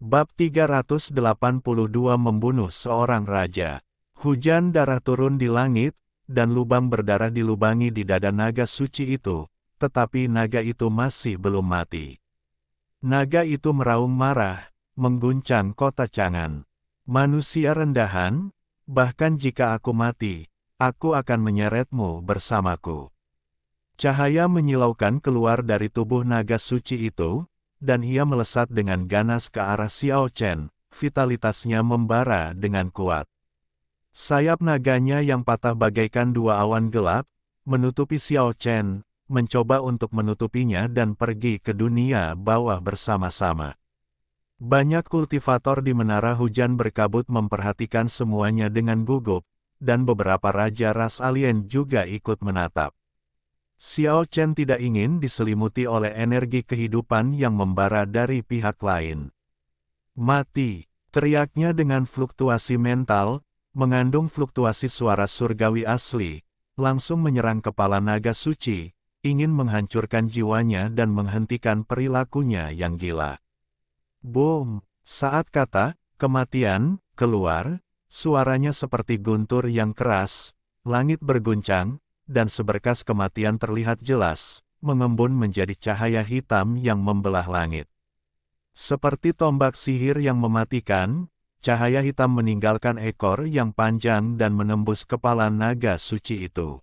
Bab 382 Membunuh seorang raja. Hujan darah turun di langit, dan lubang berdarah dilubangi di dada naga suci itu, tetapi naga itu masih belum mati. Naga itu meraung marah, mengguncang kota Chang'an. Manusia rendahan, bahkan jika aku mati, aku akan menyeretmu bersamaku. Cahaya menyilaukan keluar dari tubuh naga suci itu, dan ia melesat dengan ganas ke arah Xiao Chen, vitalitasnya membara dengan kuat. Sayap naganya yang patah bagaikan dua awan gelap, menutupi Xiao Chen, mencoba untuk menutupinya dan pergi ke dunia bawah bersama-sama. Banyak kultivator di menara hujan berkabut memperhatikan semuanya dengan gugup, dan beberapa raja ras alien juga ikut menatap. Xiao Chen tidak ingin diselimuti oleh energi kehidupan yang membara dari pihak lain. Mati, teriaknya dengan fluktuasi mental, mengandung fluktuasi suara surgawi asli, langsung menyerang kepala naga suci, ingin menghancurkan jiwanya dan menghentikan perilakunya yang gila. Boom! Saat kata kematian keluar, suaranya seperti guntur yang keras, langit berguncang, dan seberkas kematian terlihat jelas, mengembun menjadi cahaya hitam yang membelah langit. Seperti tombak sihir yang mematikan, cahaya hitam meninggalkan ekor yang panjang dan menembus kepala naga suci itu.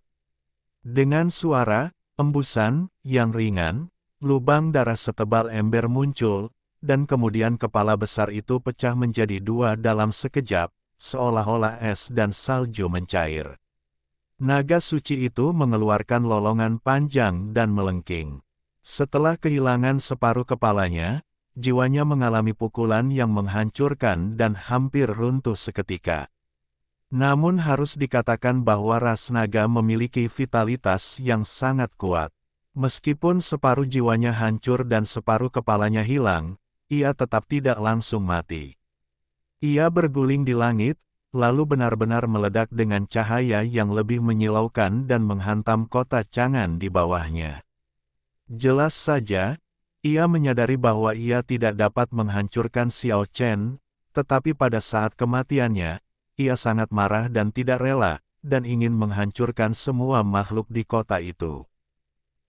Dengan suara embusan yang ringan, lubang darah setebal ember muncul, dan kemudian kepala besar itu pecah menjadi dua dalam sekejap, seolah-olah es dan salju mencair. Naga suci itu mengeluarkan lolongan panjang dan melengking. Setelah kehilangan separuh kepalanya, jiwanya mengalami pukulan yang menghancurkan dan hampir runtuh seketika. Namun harus dikatakan bahwa ras naga memiliki vitalitas yang sangat kuat. Meskipun separuh jiwanya hancur dan separuh kepalanya hilang, ia tetap tidak langsung mati. Ia berguling di langit, lalu benar-benar meledak dengan cahaya yang lebih menyilaukan dan menghantam kota Chang'an di bawahnya. Jelas saja, ia menyadari bahwa ia tidak dapat menghancurkan Xiao Chen, tetapi pada saat kematiannya, ia sangat marah dan tidak rela, dan ingin menghancurkan semua makhluk di kota itu.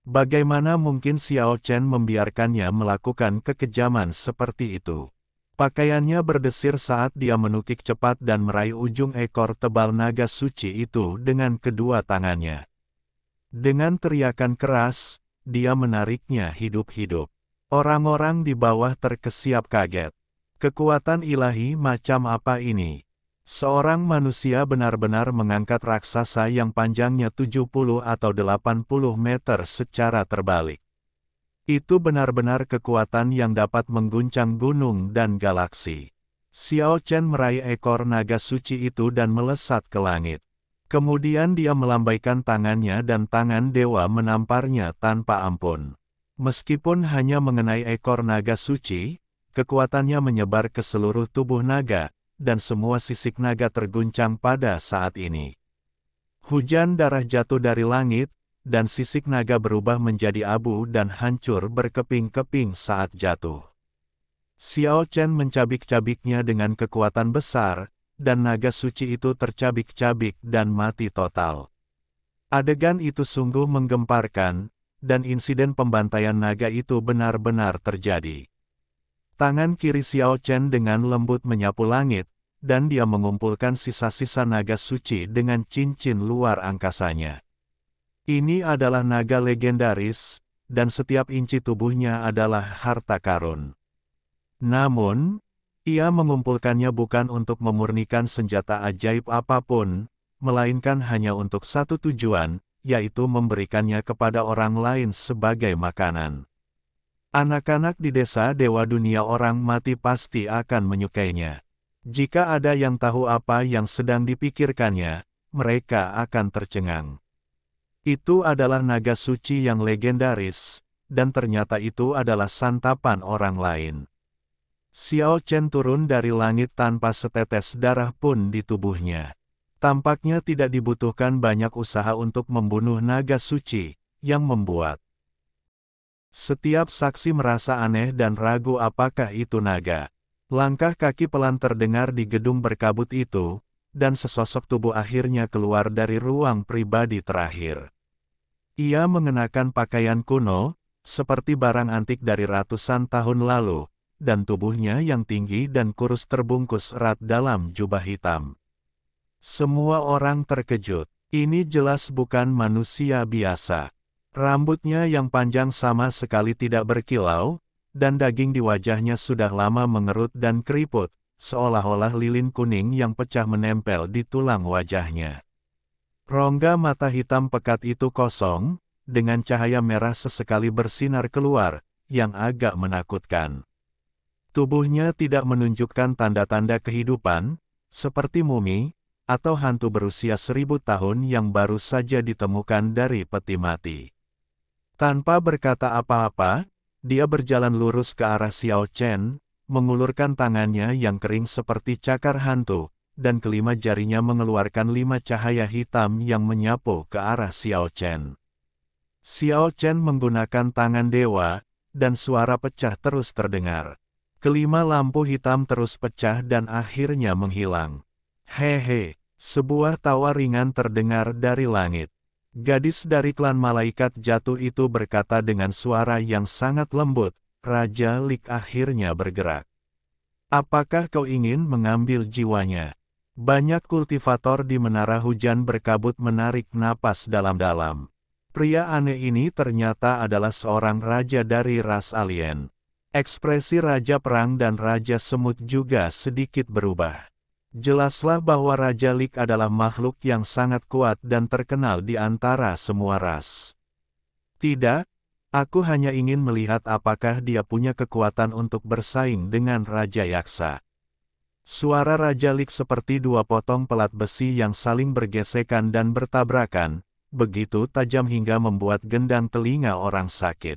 Bagaimana mungkin Xiao Chen membiarkannya melakukan kekejaman seperti itu? Pakaiannya berdesir saat dia menukik cepat dan meraih ujung ekor tebal naga suci itu dengan kedua tangannya. Dengan teriakan keras, dia menariknya hidup-hidup. Orang-orang di bawah terkesiap kaget. Kekuatan ilahi macam apa ini? Seorang manusia benar-benar mengangkat raksasa yang panjangnya 70 atau 80 meter secara terbalik. Itu benar-benar kekuatan yang dapat mengguncang gunung dan galaksi. Xiao Chen meraih ekor naga suci itu dan melesat ke langit. Kemudian dia melambaikan tangannya dan tangan dewa menamparnya tanpa ampun. Meskipun hanya mengenai ekor naga suci, kekuatannya menyebar ke seluruh tubuh naga, dan semua sisik naga terguncang pada saat ini. Hujan darah jatuh dari langit, dan sisik naga berubah menjadi abu dan hancur berkeping-keping saat jatuh. Xiao Chen mencabik-cabiknya dengan kekuatan besar, dan naga suci itu tercabik-cabik dan mati total. Adegan itu sungguh menggemparkan, dan insiden pembantaian naga itu benar-benar terjadi. Tangan kiri Xiao Chen dengan lembut menyapu langit, dan dia mengumpulkan sisa-sisa naga suci dengan cincin luar angkasanya. Ini adalah naga legendaris, dan setiap inci tubuhnya adalah harta karun. Namun, ia mengumpulkannya bukan untuk memurnikan senjata ajaib apapun, melainkan hanya untuk satu tujuan, yaitu memberikannya kepada orang lain sebagai makanan. Anak-anak di desa Dewa Dunia Orang Mati pasti akan menyukainya. Jika ada yang tahu apa yang sedang dipikirkannya, mereka akan tercengang. Itu adalah naga suci yang legendaris, dan ternyata itu adalah santapan orang lain. Xiao Chen turun dari langit tanpa setetes darah pun di tubuhnya. Tampaknya tidak dibutuhkan banyak usaha untuk membunuh naga suci, yang membuat setiap saksi merasa aneh dan ragu apakah itu naga Langkah kaki pelan terdengar di gedung berkabut itu, dan sesosok tubuh akhirnya keluar dari ruang pribadi terakhir. Ia mengenakan pakaian kuno, seperti barang antik dari ratusan tahun lalu, dan tubuhnya yang tinggi dan kurus terbungkus erat dalam jubah hitam. Semua orang terkejut. Ini jelas bukan manusia biasa. Rambutnya yang panjang sama sekali tidak berkilau, dan daging di wajahnya sudah lama mengerut dan keriput, seolah-olah lilin kuning yang pecah menempel di tulang wajahnya. Rongga mata hitam pekat itu kosong, dengan cahaya merah sesekali bersinar keluar, yang agak menakutkan. Tubuhnya tidak menunjukkan tanda-tanda kehidupan, seperti mumi, atau hantu berusia 1000 tahun yang baru saja ditemukan dari peti mati. Tanpa berkata apa-apa, dia berjalan lurus ke arah Xiao Chen, mengulurkan tangannya yang kering seperti cakar hantu, dan kelima jarinya mengeluarkan 5 cahaya hitam yang menyapu ke arah Xiao Chen. Xiao Chen menggunakan tangan dewa, dan suara pecah terus terdengar. Kelima lampu hitam terus pecah dan akhirnya menghilang. Hehe, sebuah tawa ringan terdengar dari langit. Gadis dari klan malaikat jatuh itu berkata dengan suara yang sangat lembut, Raja Lik akhirnya bergerak. Apakah kau ingin mengambil jiwanya? Banyak kultivator di menara hujan berkabut menarik napas dalam-dalam. Pria aneh ini ternyata adalah seorang raja dari ras alien. Ekspresi Raja Perang dan Raja Semut juga sedikit berubah. Jelaslah bahwa Raja Lik adalah makhluk yang sangat kuat dan terkenal di antara semua ras. Tidak, aku hanya ingin melihat apakah dia punya kekuatan untuk bersaing dengan Raja Yaksa. Suara Raja Lik seperti dua potong pelat besi yang saling bergesekan dan bertabrakan, begitu tajam hingga membuat gendang telinga orang sakit.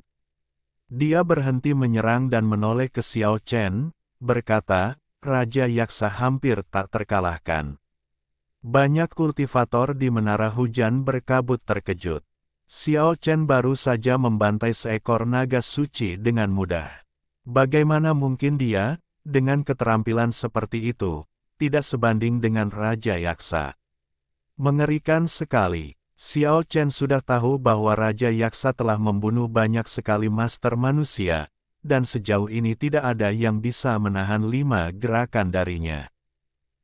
Dia berhenti menyerang dan menoleh ke Xiao Chen, berkata, Raja Yaksa hampir tak terkalahkan. Banyak kultivator di menara hujan berkabut terkejut. Xiao Chen baru saja membantai seekor naga suci dengan mudah. Bagaimana mungkin dia, dengan keterampilan seperti itu, tidak sebanding dengan Raja Yaksa? Mengerikan sekali. Xiao Chen sudah tahu bahwa Raja Yaksa telah membunuh banyak sekali master manusia, dan sejauh ini tidak ada yang bisa menahan 5 gerakan darinya.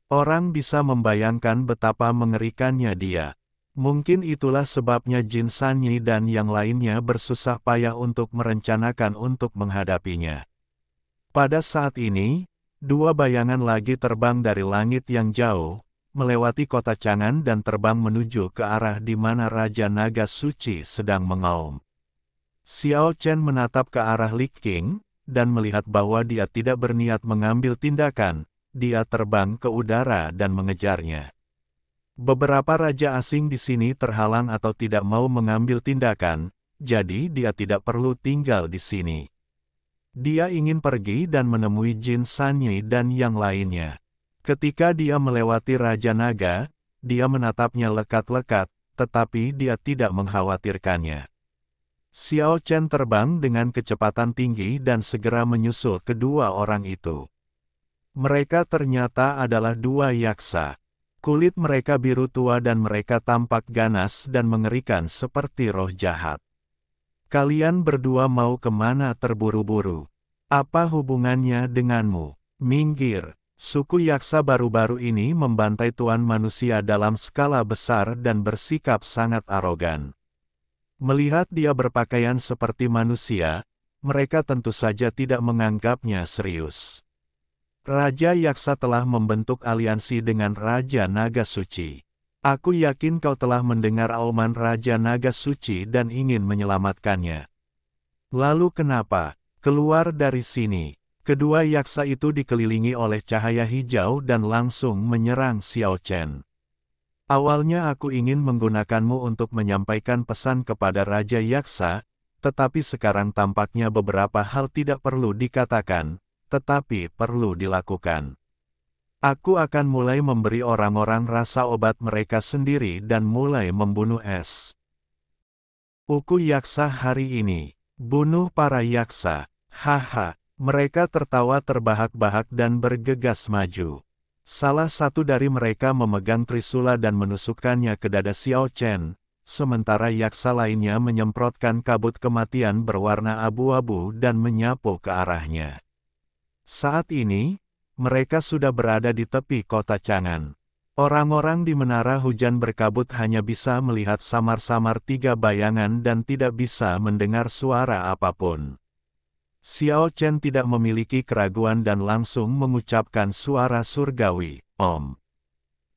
Orang bisa membayangkan betapa mengerikannya dia. Mungkin itulah sebabnya Jin Sanyi dan yang lainnya bersusah payah untuk merencanakan untuk menghadapinya. Pada saat ini, 2 bayangan lagi terbang dari langit yang jauh, melewati kota Chang'an dan terbang menuju ke arah di mana Raja Naga Suci sedang mengaum. Xiao Chen menatap ke arah Li Qing, dan melihat bahwa dia tidak berniat mengambil tindakan, dia terbang ke udara dan mengejarnya. Beberapa raja asing di sini terhalang atau tidak mau mengambil tindakan, jadi dia tidak perlu tinggal di sini. Dia ingin pergi dan menemui Jin Sanyi dan yang lainnya. Ketika dia melewati Raja Naga, dia menatapnya lekat-lekat, tetapi dia tidak mengkhawatirkannya. Xiao Chen terbang dengan kecepatan tinggi dan segera menyusul kedua orang itu. Mereka ternyata adalah 2 yaksa. Kulit mereka biru tua dan mereka tampak ganas dan mengerikan seperti roh jahat. Kalian berdua mau kemana terburu-buru? Apa hubungannya denganmu? Minggir! Suku yaksa baru-baru ini membantai tuan manusia dalam skala besar dan bersikap sangat arogan. Melihat dia berpakaian seperti manusia, mereka tentu saja tidak menganggapnya serius. Raja Yaksa telah membentuk aliansi dengan Raja Naga Suci. Aku yakin kau telah mendengar auman Raja Naga Suci dan ingin menyelamatkannya. Lalu kenapa? Keluar dari sini. Kedua yaksa itu dikelilingi oleh cahaya hijau dan langsung menyerang Xiao Chen. Awalnya aku ingin menggunakanmu untuk menyampaikan pesan kepada Raja Yaksa, tetapi sekarang tampaknya beberapa hal tidak perlu dikatakan, tetapi perlu dilakukan. Aku akan mulai memberi orang-orang rasa obat mereka sendiri dan mulai membunuh es. Uku Yaksa hari ini. Bunuh para yaksa. Haha, Mereka tertawa terbahak-bahak dan bergegas maju. Salah satu dari mereka memegang trisula dan menusukkannya ke dada Xiao Chen, sementara yaksa lainnya menyemprotkan kabut kematian berwarna abu-abu dan menyapu ke arahnya. Saat ini, mereka sudah berada di tepi kota Chang'an. Orang-orang di menara hujan berkabut hanya bisa melihat samar-samar 3 bayangan dan tidak bisa mendengar suara apapun. Xiao Chen tidak memiliki keraguan dan langsung mengucapkan suara surgawi, Om.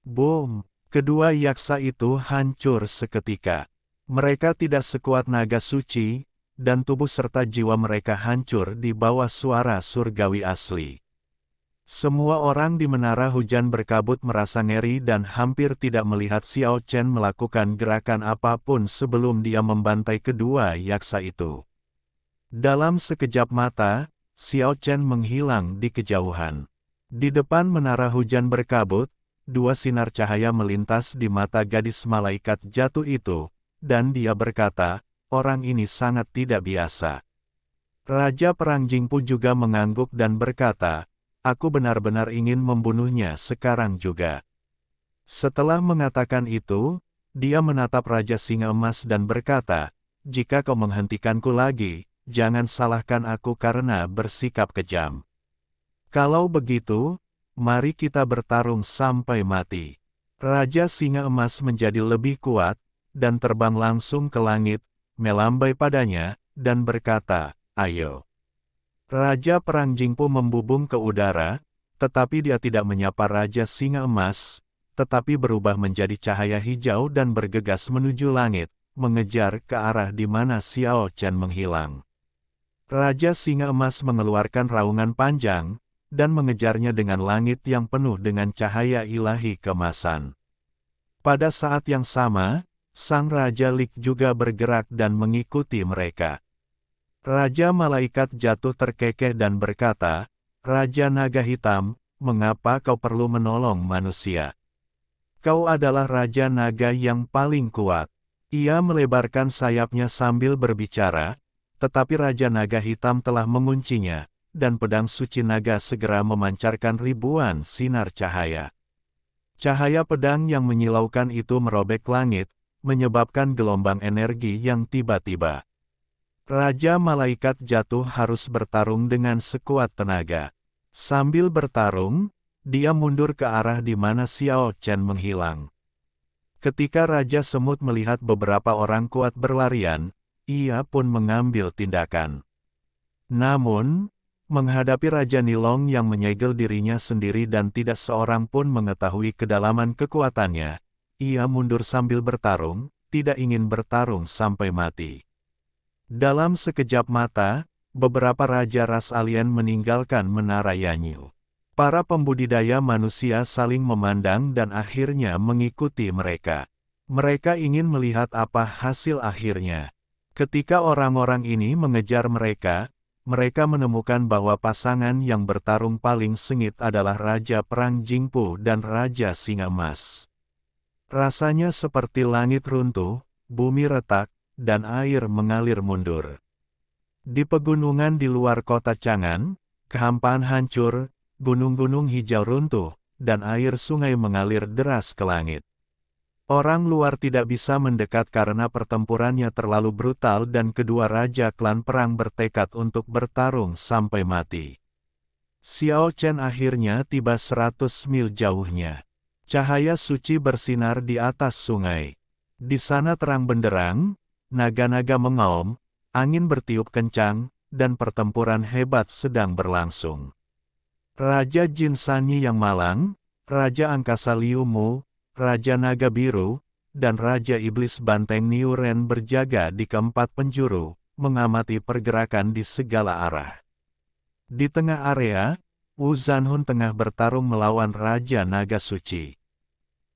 Boom! Kedua yaksa itu hancur seketika. Mereka tidak sekuat naga suci, dan tubuh serta jiwa mereka hancur di bawah suara surgawi asli. Semua orang di menara hujan berkabut merasa ngeri dan hampir tidak melihat Xiao Chen melakukan gerakan apapun sebelum dia membantai kedua yaksa itu. Dalam sekejap mata, Xiao Chen menghilang di kejauhan. Di depan menara hujan berkabut, 2 sinar cahaya melintas di mata gadis malaikat jatuh itu, dan dia berkata, orang ini sangat tidak biasa. Raja Perang Jingpu juga mengangguk dan berkata, aku benar-benar ingin membunuhnya sekarang juga. Setelah mengatakan itu, dia menatap Raja Singa Emas dan berkata, jika kau menghentikanku lagi, jangan salahkan aku karena bersikap kejam. Kalau begitu, mari kita bertarung sampai mati. Raja Singa Emas menjadi lebih kuat, dan terbang langsung ke langit, melambai padanya, dan berkata, ayo. Raja Perang Jingpu membubung ke udara, tetapi dia tidak menyapa Raja Singa Emas, tetapi berubah menjadi cahaya hijau dan bergegas menuju langit, mengejar ke arah di mana Xiao Chen menghilang. Raja Singa Emas mengeluarkan raungan panjang, dan mengejarnya dengan langit yang penuh dengan cahaya ilahi kemasan. Pada saat yang sama, Sang Raja Lik juga bergerak dan mengikuti mereka. Raja Malaikat jatuh terkekeh dan berkata, Raja Naga Hitam, mengapa kau perlu menolong manusia? Kau adalah Raja Naga yang paling kuat. Ia melebarkan sayapnya sambil berbicara, tetapi Raja Naga Hitam telah menguncinya, dan pedang suci naga segera memancarkan ribuan sinar cahaya. Cahaya pedang yang menyilaukan itu merobek langit, menyebabkan gelombang energi yang tiba-tiba. Raja Malaikat jatuh harus bertarung dengan sekuat tenaga. Sambil bertarung, dia mundur ke arah di mana Xiao Chen menghilang. Ketika Raja Semut melihat beberapa orang kuat berlarian, ia pun mengambil tindakan. Namun, menghadapi Raja Nilong yang menyegel dirinya sendiri dan tidak seorang pun mengetahui kedalaman kekuatannya, ia mundur sambil bertarung, tidak ingin bertarung sampai mati. Dalam sekejap mata, beberapa raja ras alien meninggalkan menara Yanyu. Para pembudidaya manusia saling memandang dan akhirnya mengikuti mereka. Mereka ingin melihat apa hasil akhirnya. Ketika orang-orang ini mengejar mereka, mereka menemukan bahwa pasangan yang bertarung paling sengit adalah Raja Perang Jingpu dan Raja Singa Emas. Rasanya seperti langit runtuh, bumi retak, dan air mengalir mundur. Di pegunungan di luar kota Chang'an, kehampaan hancur, gunung-gunung hijau runtuh, dan air sungai mengalir deras ke langit. Orang luar tidak bisa mendekat karena pertempurannya terlalu brutal dan kedua raja klan perang bertekad untuk bertarung sampai mati. Xiao Chen akhirnya tiba 100 mil jauhnya. Cahaya suci bersinar di atas sungai. Di sana terang benderang, naga-naga mengaum, angin bertiup kencang, dan pertempuran hebat sedang berlangsung. Raja Jin Sanyi yang malang, Raja Angkasa Liu Mu, Raja Naga Biru, dan Raja Iblis Banteng Niu Ren berjaga di keempat penjuru, mengamati pergerakan di segala arah. Di tengah area, Wu Zanhun tengah bertarung melawan Raja Naga Suci.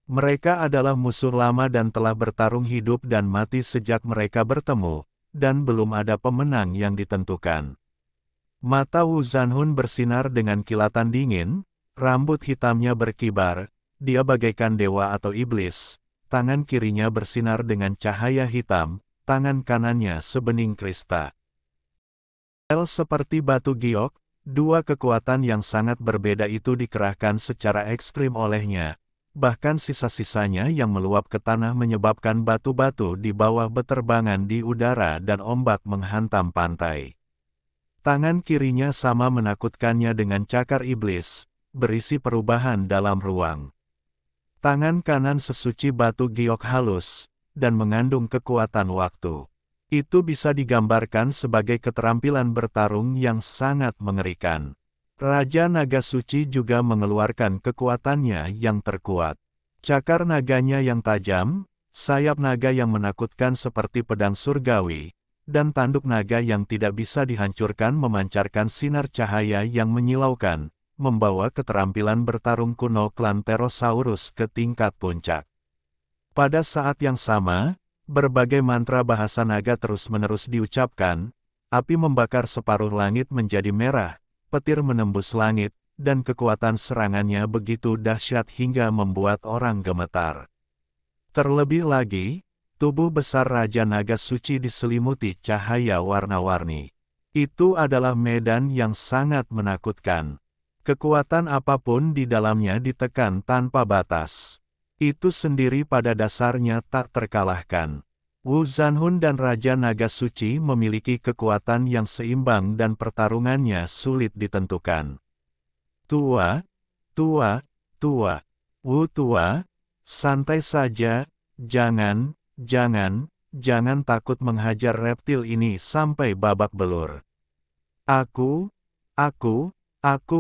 Mereka adalah musuh lama dan telah bertarung hidup dan mati sejak mereka bertemu, dan belum ada pemenang yang ditentukan. Mata Wu Zanhun bersinar dengan kilatan dingin, rambut hitamnya berkibar, dia bagaikan dewa atau iblis, tangan kirinya bersinar dengan cahaya hitam, tangan kanannya sebening krista. Seperti batu giok, Dua kekuatan yang sangat berbeda itu dikerahkan secara ekstrim olehnya, bahkan sisa-sisanya yang meluap ke tanah menyebabkan batu-batu di bawah beterbangan di udara dan ombak menghantam pantai. Tangan kirinya sama menakutkannya dengan cakar iblis, berisi perubahan dalam ruang. Tangan kanan sesuci batu giok halus, dan mengandung kekuatan waktu. Itu bisa digambarkan sebagai keterampilan bertarung yang sangat mengerikan. Raja Naga Suci juga mengeluarkan kekuatannya yang terkuat. Cakar naganya yang tajam, sayap naga yang menakutkan seperti pedang surgawi, dan tanduk naga yang tidak bisa dihancurkan memancarkan sinar cahaya yang menyilaukan, membawa keterampilan bertarung kuno klan Pterosaurus ke tingkat puncak. Pada saat yang sama, berbagai mantra bahasa naga terus-menerus diucapkan, api membakar separuh langit menjadi merah, petir menembus langit, dan kekuatan serangannya begitu dahsyat hingga membuat orang gemetar. Terlebih lagi, tubuh besar Raja Naga Suci diselimuti cahaya warna-warni. Itu adalah medan yang sangat menakutkan. Kekuatan apapun di dalamnya ditekan tanpa batas. Itu sendiri pada dasarnya tak terkalahkan. Wu Zanhun dan Raja Naga Suci memiliki kekuatan yang seimbang dan pertarungannya sulit ditentukan. Tua, tua, tua. Wu tua, santai saja, jangan takut menghajar reptil ini sampai babak belur.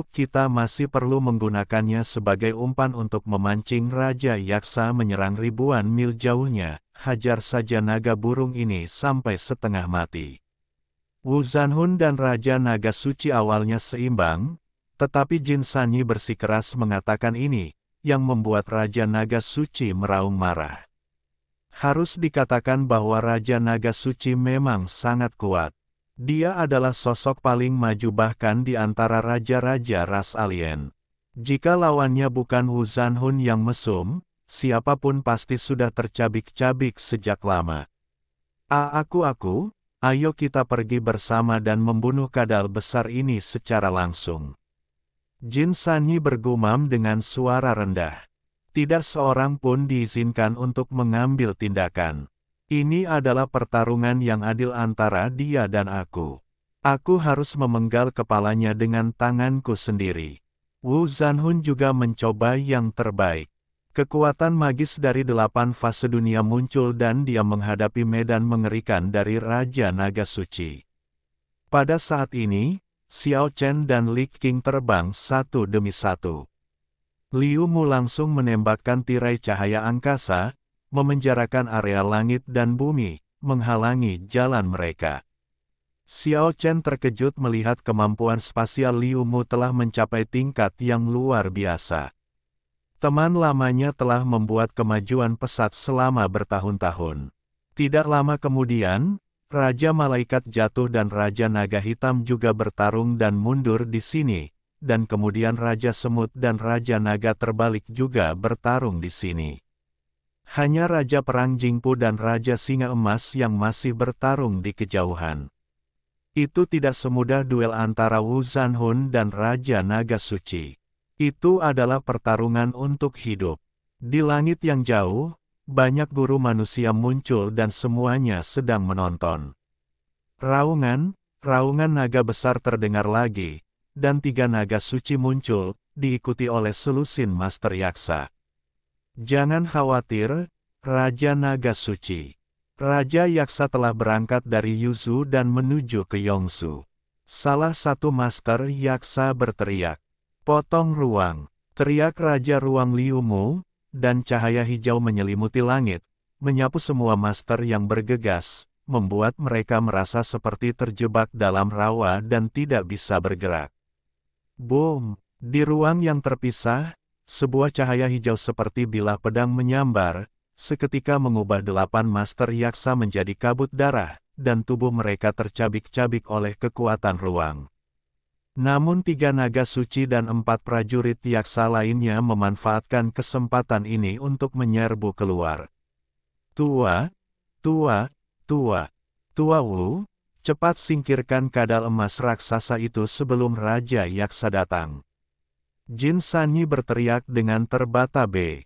Kita masih perlu menggunakannya sebagai umpan untuk memancing Raja Yaksa menyerang ribuan mil jauhnya, hajar saja naga burung ini sampai setengah mati. Wu Zanhun dan Raja Naga Suci awalnya seimbang, tetapi Jin Sanyi bersikeras mengatakan ini, yang membuat Raja Naga Suci meraung marah. Harus dikatakan bahwa Raja Naga Suci memang sangat kuat. Dia adalah sosok paling maju bahkan di antara raja-raja ras alien. Jika lawannya bukan Wu Zanhun yang mesum, siapapun pasti sudah tercabik-cabik sejak lama. Ayo kita pergi bersama dan membunuh kadal besar ini secara langsung. Jin Sanyi bergumam dengan suara rendah. Tidak seorang pun diizinkan untuk mengambil tindakan. Ini adalah pertarungan yang adil antara dia dan aku. Aku harus memenggal kepalanya dengan tanganku sendiri. Wu Zanhun juga mencoba yang terbaik. Kekuatan magis dari 8 fase dunia muncul dan dia menghadapi medan mengerikan dari Raja Naga Suci. Pada saat ini, Xiao Chen dan Li Qing terbang satu demi satu. Liu Mu langsung menembakkan tirai cahaya angkasa, memenjarakan area langit dan bumi, menghalangi jalan mereka. Xiao Chen terkejut melihat kemampuan spasial Liu Mu telah mencapai tingkat yang luar biasa. Teman lamanya telah membuat kemajuan pesat selama bertahun-tahun. Tidak lama kemudian, Raja Malaikat jatuh dan Raja Naga Hitam juga bertarung dan mundur di sini, dan kemudian Raja Semut dan Raja Naga terbalik juga bertarung di sini. Hanya Raja Perang Jingpu dan Raja Singa Emas yang masih bertarung di kejauhan. Itu tidak semudah duel antara Wu Zanhun dan Raja Naga Suci. Itu adalah pertarungan untuk hidup. Di langit yang jauh, banyak guru manusia muncul dan semuanya sedang menonton. Raungan naga besar terdengar lagi, dan 3 naga suci muncul, diikuti oleh selusin Master Yaksa. Jangan khawatir, Raja Naga Suci. Raja Yaksa telah berangkat dari Yuzu dan menuju ke Yongsu. Salah satu Master Yaksa berteriak. Potong ruang. Teriak Raja Ruang Liu Mu, dan cahaya hijau menyelimuti langit, menyapu semua Master yang bergegas, membuat mereka merasa seperti terjebak dalam rawa dan tidak bisa bergerak. Boom! Di ruang yang terpisah, sebuah cahaya hijau seperti bilah pedang menyambar, seketika mengubah 8 Master Yaksa menjadi kabut darah, dan tubuh mereka tercabik-cabik oleh kekuatan ruang. Namun 3 naga suci dan 4 prajurit Yaksa lainnya memanfaatkan kesempatan ini untuk menyerbu keluar. Tua Wu, Cepat singkirkan kadal emas raksasa itu sebelum Raja Yaksa datang. Jin Sanyi berteriak dengan terbata-bata.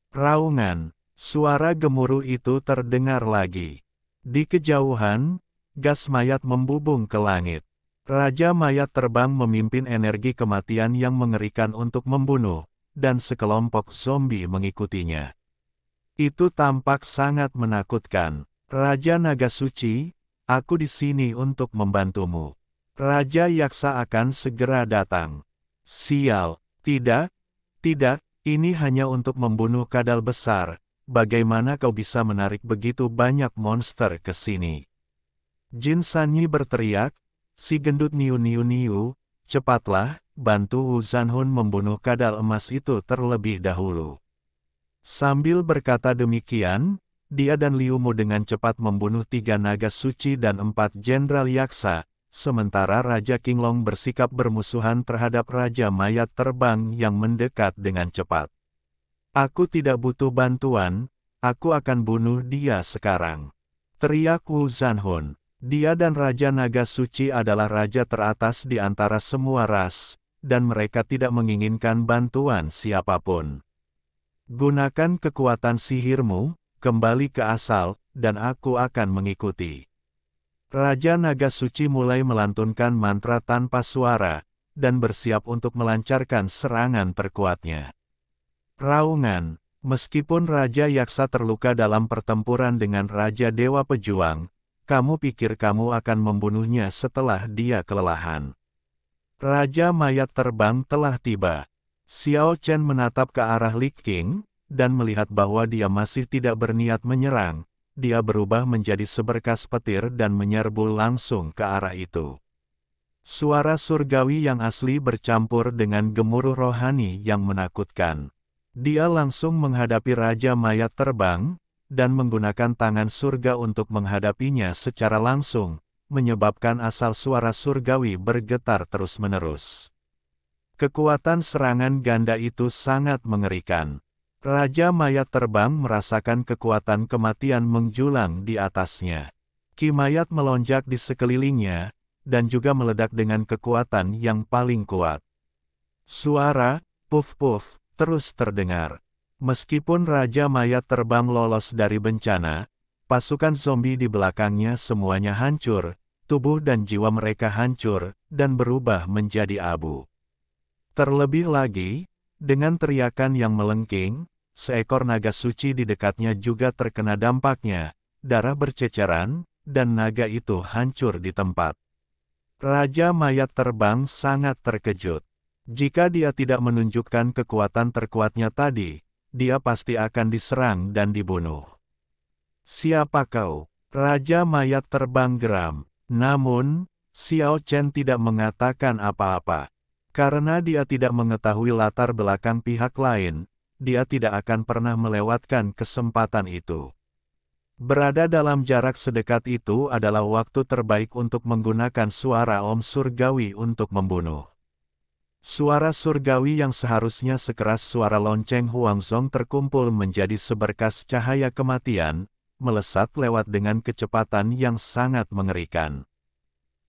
Raungan, suara gemuruh itu terdengar lagi. Di kejauhan, gas mayat membubung ke langit. Raja mayat terbang memimpin energi kematian yang mengerikan untuk membunuh, dan sekelompok zombie mengikutinya. Itu tampak sangat menakutkan. Raja Naga Suci, aku di sini untuk membantumu. Raja Yaksa akan segera datang. Sial, tidak, ini hanya untuk membunuh kadal besar. Bagaimana kau bisa menarik begitu banyak monster ke sini? Jin Sanyi berteriak, si gendut niu, cepatlah, bantu Wu Zanhun membunuh kadal emas itu terlebih dahulu. Sambil berkata demikian, dia dan Liu Mu dengan cepat membunuh 3 naga suci dan 4 jenderal yaksa, sementara Raja Qinglong bersikap bermusuhan terhadap Raja Mayat Terbang yang mendekat dengan cepat. Aku tidak butuh bantuan, aku akan bunuh dia sekarang. Teriak Wu Zanhun. Dia dan Raja Naga Suci adalah raja teratas di antara semua ras, dan mereka tidak menginginkan bantuan siapapun. Gunakan kekuatan sihirmu, kembali ke asal, dan aku akan mengikuti. Raja Naga Suci mulai melantunkan mantra tanpa suara, dan bersiap untuk melancarkan serangan terkuatnya. Raungan, meskipun Raja Yaksa terluka dalam pertempuran dengan Raja Dewa Pejuang, kamu pikir kamu akan membunuhnya setelah dia kelelahan. Raja Mayat Terbang telah tiba. Xiao Chen menatap ke arah Li Qing, dan melihat bahwa dia masih tidak berniat menyerang, dia berubah menjadi seberkas petir dan menyerbu langsung ke arah itu. Suara surgawi yang asli bercampur dengan gemuruh rohani yang menakutkan. Dia langsung menghadapi Raja Mayat Terbang, dan menggunakan tangan surga untuk menghadapinya secara langsung, menyebabkan asal suara surgawi bergetar terus-menerus. Kekuatan serangan ganda itu sangat mengerikan. Raja Mayat Terbang merasakan kekuatan kematian menjulang di atasnya. Ki mayat melonjak di sekelilingnya, dan juga meledak dengan kekuatan yang paling kuat. Suara, puff-puff, terus terdengar. Meskipun Raja Mayat Terbang lolos dari bencana, pasukan zombie di belakangnya semuanya hancur, tubuh dan jiwa mereka hancur, dan berubah menjadi abu. Terlebih lagi, dengan teriakan yang melengking, seekor naga suci di dekatnya juga terkena dampaknya, darah berceceran, dan naga itu hancur di tempat. Raja Mayat Terbang sangat terkejut. Jika dia tidak menunjukkan kekuatan terkuatnya tadi, dia pasti akan diserang dan dibunuh. Siapa kau? Raja Mayat Terbang geram. Namun, Xiao Chen tidak mengatakan apa-apa. Karena dia tidak mengetahui latar belakang pihak lain, dia tidak akan pernah melewatkan kesempatan itu. Berada dalam jarak sedekat itu adalah waktu terbaik untuk menggunakan suara Om Surgawi untuk membunuh. Suara surgawi yang seharusnya sekeras suara lonceng Huangzong terkumpul menjadi seberkas cahaya kematian, melesat lewat dengan kecepatan yang sangat mengerikan.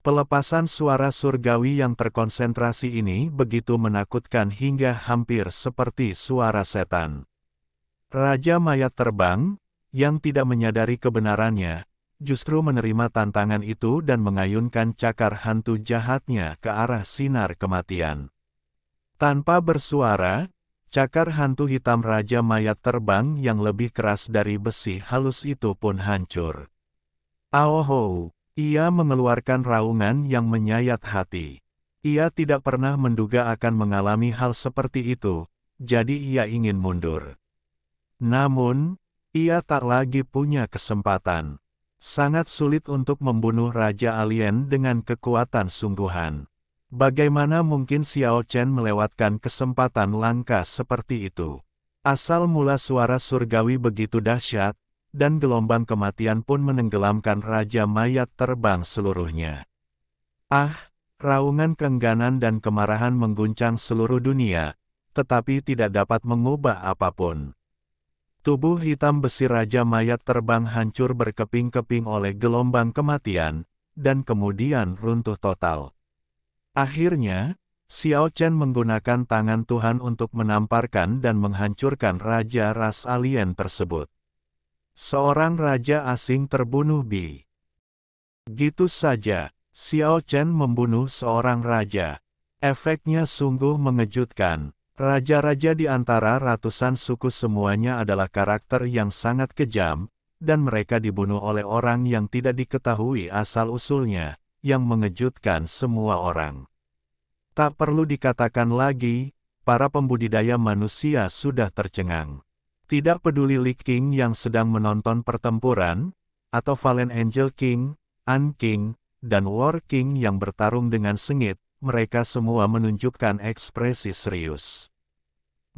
Pelepasan suara surgawi yang terkonsentrasi ini begitu menakutkan hingga hampir seperti suara setan. Raja Mayat Terbang, yang tidak menyadari kebenarannya, justru menerima tantangan itu dan mengayunkan cakar hantu jahatnya ke arah sinar kematian. Tanpa bersuara, cakar hantu hitam Raja Mayat Terbang yang lebih keras dari besi halus itu pun hancur. Aohou, ia mengeluarkan raungan yang menyayat hati. Ia tidak pernah menduga akan mengalami hal seperti itu, jadi ia ingin mundur. Namun, ia tak lagi punya kesempatan. Sangat sulit untuk membunuh Raja Alien dengan kekuatan sungguhan. Bagaimana mungkin Xiao Chen melewatkan kesempatan langka seperti itu? Asal mula suara surgawi begitu dahsyat, dan gelombang kematian pun menenggelamkan Raja Mayat Terbang seluruhnya. Raungan keengganan dan kemarahan mengguncang seluruh dunia, tetapi tidak dapat mengubah apapun. Tubuh hitam besi Raja Mayat terbang hancur berkeping-keping oleh gelombang kematian, dan kemudian runtuh total. Akhirnya, Xiao Chen menggunakan tangan Tuhan untuk menamparkan dan menghancurkan Raja ras alien tersebut. Seorang Raja asing terbunuh Gitu saja, Xiao Chen membunuh seorang Raja. Efeknya sungguh mengejutkan. Raja-raja di antara ratusan suku semuanya adalah karakter yang sangat kejam, dan mereka dibunuh oleh orang yang tidak diketahui asal-usulnya, yang mengejutkan semua orang. Tak perlu dikatakan lagi, para pembudidaya manusia sudah tercengang. Tidak peduli Lee King yang sedang menonton pertempuran, atau Fallen Angel King, An King, dan War King yang bertarung dengan sengit, mereka semua menunjukkan ekspresi serius.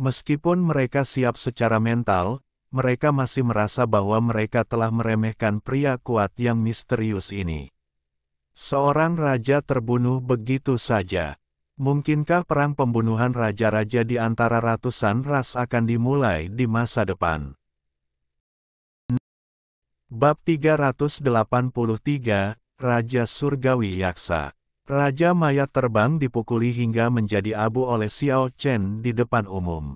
Meskipun mereka siap secara mental, mereka masih merasa bahwa mereka telah meremehkan pria kuat yang misterius ini. Seorang raja terbunuh begitu saja. Mungkinkah perang pembunuhan raja-raja di antara ratusan ras akan dimulai di masa depan? Bab 383, Raja Surgawi Yaksa. Raja Mayat terbang dipukuli hingga menjadi abu oleh Xiao Chen di depan umum.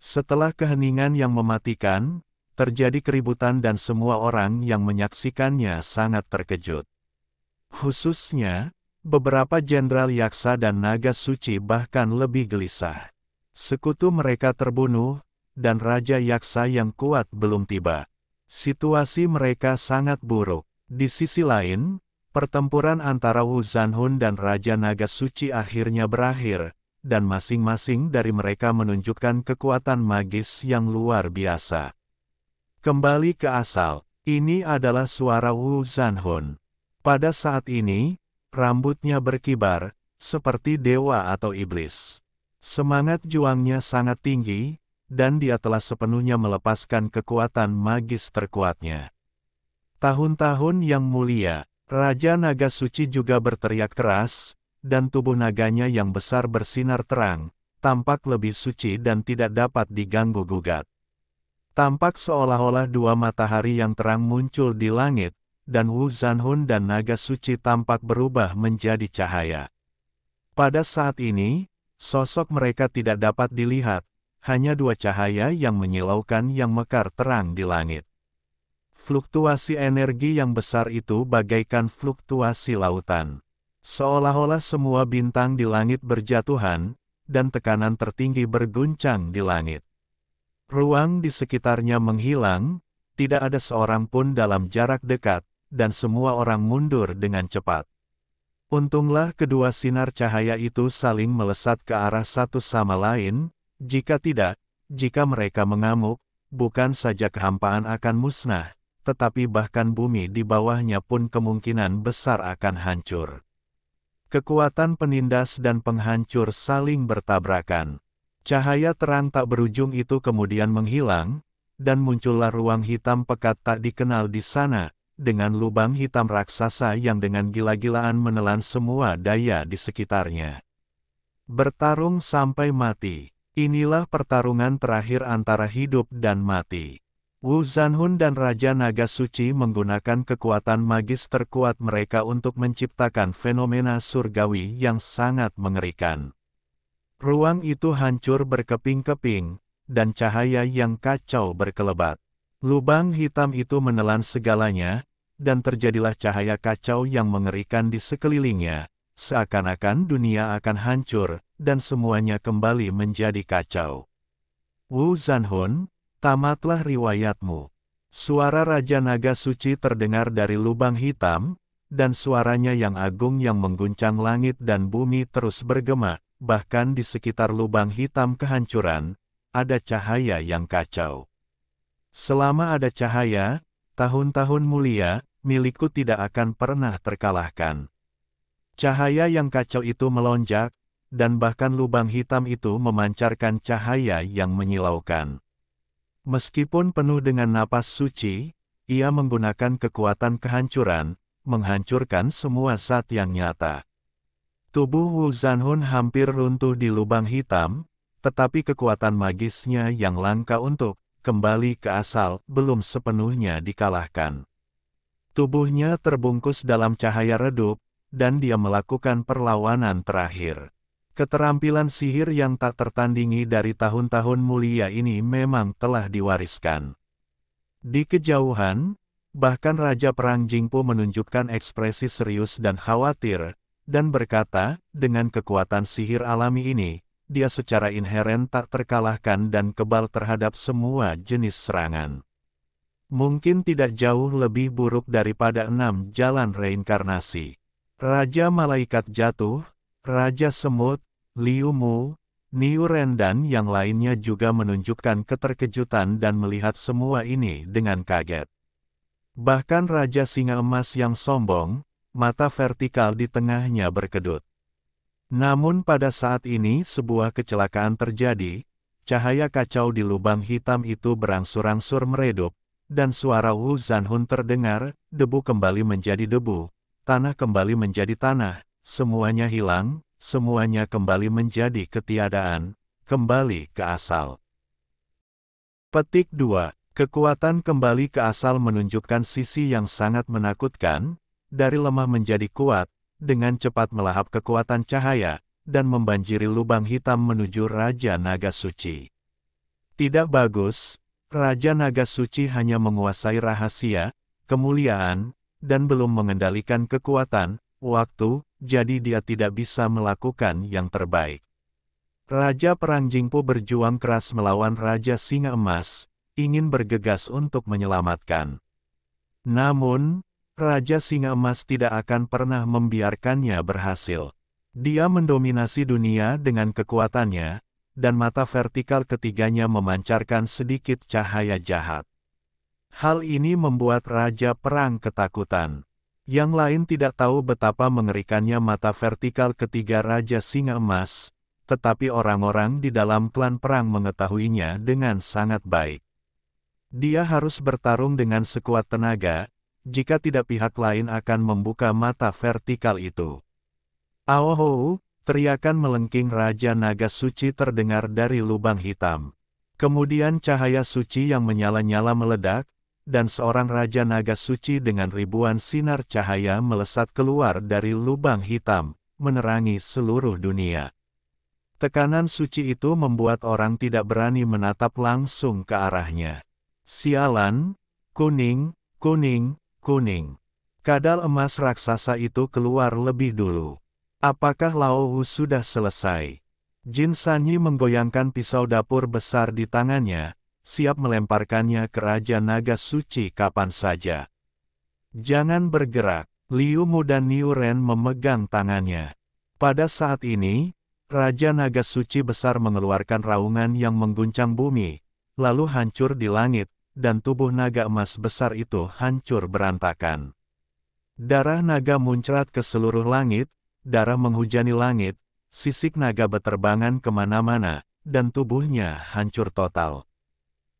Setelah keheningan yang mematikan, terjadi keributan dan semua orang yang menyaksikannya sangat terkejut. Khususnya, beberapa jenderal Yaksa dan Naga Suci bahkan lebih gelisah. Sekutu mereka terbunuh, dan Raja Yaksa yang kuat belum tiba. Situasi mereka sangat buruk. Di sisi lain, pertempuran antara Wu Zanhun dan Raja Naga Suci akhirnya berakhir, dan masing-masing dari mereka menunjukkan kekuatan magis yang luar biasa. Kembali ke asal, ini adalah suara Wu Zanhun. Pada saat ini, rambutnya berkibar, seperti dewa atau iblis. Semangat juangnya sangat tinggi, dan dia telah sepenuhnya melepaskan kekuatan magis terkuatnya. Tahun-tahun yang mulia, Raja Naga Suci juga berteriak keras, dan tubuh naganya yang besar bersinar terang, tampak lebih suci dan tidak dapat diganggu-gugat. Tampak seolah-olah dua matahari yang terang muncul di langit, dan Wu Zanhun dan Naga Suci tampak berubah menjadi cahaya. Pada saat ini, sosok mereka tidak dapat dilihat, hanya dua cahaya yang menyilaukan yang mekar terang di langit. Fluktuasi energi yang besar itu bagaikan fluktuasi lautan. Seolah-olah semua bintang di langit berjatuhan, dan tekanan tertinggi berguncang di langit. Ruang di sekitarnya menghilang, tidak ada seorang pun dalam jarak dekat, dan semua orang mundur dengan cepat. Untunglah kedua sinar cahaya itu saling melesat ke arah satu sama lain, jika tidak, jika mereka mengamuk, bukan saja kehampaan akan musnah, tetapi bahkan bumi di bawahnya pun kemungkinan besar akan hancur. Kekuatan penindas dan penghancur saling bertabrakan. Cahaya terang tak berujung itu kemudian menghilang, dan muncullah ruang hitam pekat tak dikenal di sana, dengan lubang hitam raksasa yang dengan gila-gilaan menelan semua daya di sekitarnya. Bertarung sampai mati. Inilah pertarungan terakhir antara hidup dan mati. Wu Zanhun dan Raja Naga Suci menggunakan kekuatan magis terkuat mereka untuk menciptakan fenomena surgawi yang sangat mengerikan. Ruang itu hancur berkeping-keping, dan cahaya yang kacau berkelebat. Lubang hitam itu menelan segalanya, dan terjadilah cahaya kacau yang mengerikan di sekelilingnya, seakan-akan dunia akan hancur, dan semuanya kembali menjadi kacau. Wu Zanhun, tamatlah riwayatmu. Suara Raja Naga Suci terdengar dari lubang hitam, dan suaranya yang agung yang mengguncang langit dan bumi terus bergema, bahkan di sekitar lubang hitam kehancuran, ada cahaya yang kacau. Selama ada cahaya, tahun-tahun mulia, milikku tidak akan pernah terkalahkan. Cahaya yang kacau itu melonjak, dan bahkan lubang hitam itu memancarkan cahaya yang menyilaukan. Meskipun penuh dengan napas suci, ia menggunakan kekuatan kehancuran, menghancurkan semua zat yang nyata. Tubuh Wu Zanhun hampir runtuh di lubang hitam, tetapi kekuatan magisnya yang langka untuk kembali ke asal belum sepenuhnya dikalahkan. Tubuhnya terbungkus dalam cahaya redup, dan dia melakukan perlawanan terakhir. Keterampilan sihir yang tak tertandingi dari tahun-tahun mulia ini memang telah diwariskan. Di kejauhan, bahkan Raja Perang Jingpo menunjukkan ekspresi serius dan khawatir, dan berkata, dengan kekuatan sihir alami ini, dia secara inheren tak terkalahkan dan kebal terhadap semua jenis serangan. Mungkin tidak jauh lebih buruk daripada 6 jalan reinkarnasi. Raja Malaikat Jatuh, Raja Semut, Liu Mu, Niu Ren dan yang lainnya juga menunjukkan keterkejutan dan melihat semua ini dengan kaget. Bahkan Raja Singa Emas yang sombong, mata vertikal di tengahnya berkedut. Namun pada saat ini sebuah kecelakaan terjadi, cahaya kacau di lubang hitam itu berangsur-angsur meredup, dan suara Wu Zanhun terdengar, debu kembali menjadi debu, tanah kembali menjadi tanah, semuanya hilang, semuanya kembali menjadi ketiadaan, kembali ke asal. Petik 2. Kekuatan kembali ke asal menunjukkan sisi yang sangat menakutkan, dari lemah menjadi kuat, dengan cepat melahap kekuatan cahaya, dan membanjiri lubang hitam menuju Raja Naga Suci. Tidak bagus, Raja Naga Suci hanya menguasai rahasia, kemuliaan, dan belum mengendalikan kekuatan, waktu, jadi dia tidak bisa melakukan yang terbaik. Raja Perang Jingpo berjuang keras melawan Raja Singa Emas, ingin bergegas untuk menyelamatkan. Namun, Raja Singa Emas tidak akan pernah membiarkannya berhasil. Dia mendominasi dunia dengan kekuatannya, dan mata vertikal ketiganya memancarkan sedikit cahaya jahat. Hal ini membuat Raja Perang ketakutan. Yang lain tidak tahu betapa mengerikannya mata vertikal ketiga Raja Singa Emas, tetapi orang-orang di dalam klan perang mengetahuinya dengan sangat baik. Dia harus bertarung dengan sekuat tenaga, jika tidak pihak lain akan membuka mata vertikal itu. Aohou, teriakan melengking Raja Naga Suci terdengar dari lubang hitam. Kemudian cahaya suci yang menyala-nyala meledak, dan seorang Raja Naga Suci dengan ribuan sinar cahaya melesat keluar dari lubang hitam, menerangi seluruh dunia. Tekanan suci itu membuat orang tidak berani menatap langsung ke arahnya. Sialan, kuning, kuning, kuning. Kadal emas raksasa itu keluar lebih dulu. Apakah Lao Wu sudah selesai? Jin Sanyi menggoyangkan pisau dapur besar di tangannya, siap melemparkannya ke Raja Naga Suci kapan saja. Jangan bergerak, Liu Mu dan Niu Ren memegang tangannya. Pada saat ini, Raja Naga Suci besar mengeluarkan raungan yang mengguncang bumi, lalu hancur di langit, dan tubuh naga emas besar itu hancur berantakan. Darah naga muncrat ke seluruh langit, darah menghujani langit, sisik naga beterbangan kemana-mana, dan tubuhnya hancur total.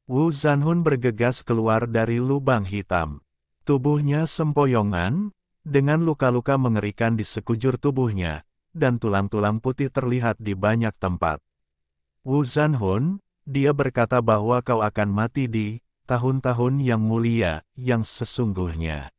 Wu Zanhun bergegas keluar dari lubang hitam. Tubuhnya sempoyongan, dengan luka-luka mengerikan di sekujur tubuhnya, dan tulang-tulang putih terlihat di banyak tempat. Wu Zanhun, dia berkata bahwa kau akan mati di tahun-tahun yang mulia, yang sesungguhnya.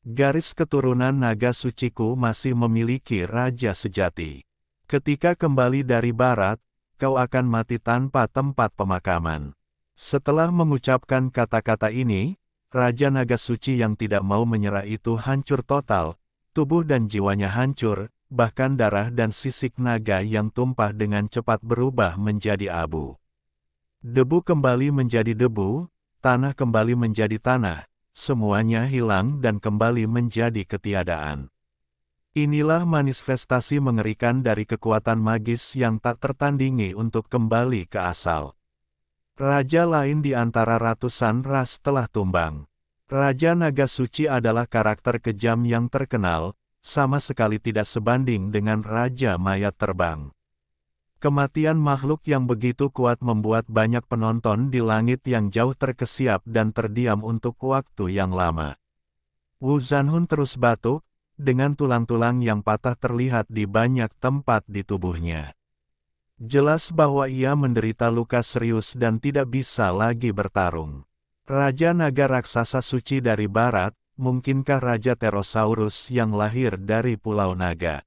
Garis keturunan naga suciku masih memiliki raja sejati. Ketika kembali dari barat, kau akan mati tanpa tempat pemakaman. Setelah mengucapkan kata-kata ini, Raja Naga Suci yang tidak mau menyerah itu hancur total, tubuh dan jiwanya hancur, bahkan darah dan sisik naga yang tumpah dengan cepat berubah menjadi abu. Debu kembali menjadi debu, tanah kembali menjadi tanah, semuanya hilang dan kembali menjadi ketiadaan. Inilah manifestasi mengerikan dari kekuatan magis yang tak tertandingi untuk kembali ke asal. Raja lain di antara ratusan ras telah tumbang. Raja Naga Suci adalah karakter kejam yang terkenal, sama sekali tidak sebanding dengan Raja Mayat Terbang. Kematian makhluk yang begitu kuat membuat banyak penonton di langit yang jauh terkesiap dan terdiam untuk waktu yang lama. Wu Zanhun terus batuk, dengan tulang-tulang yang patah terlihat di banyak tempat di tubuhnya. Jelas bahwa ia menderita luka serius dan tidak bisa lagi bertarung. Raja Naga Raksasa Suci dari Barat, mungkinkah Raja Pterosaurus yang lahir dari Pulau Naga?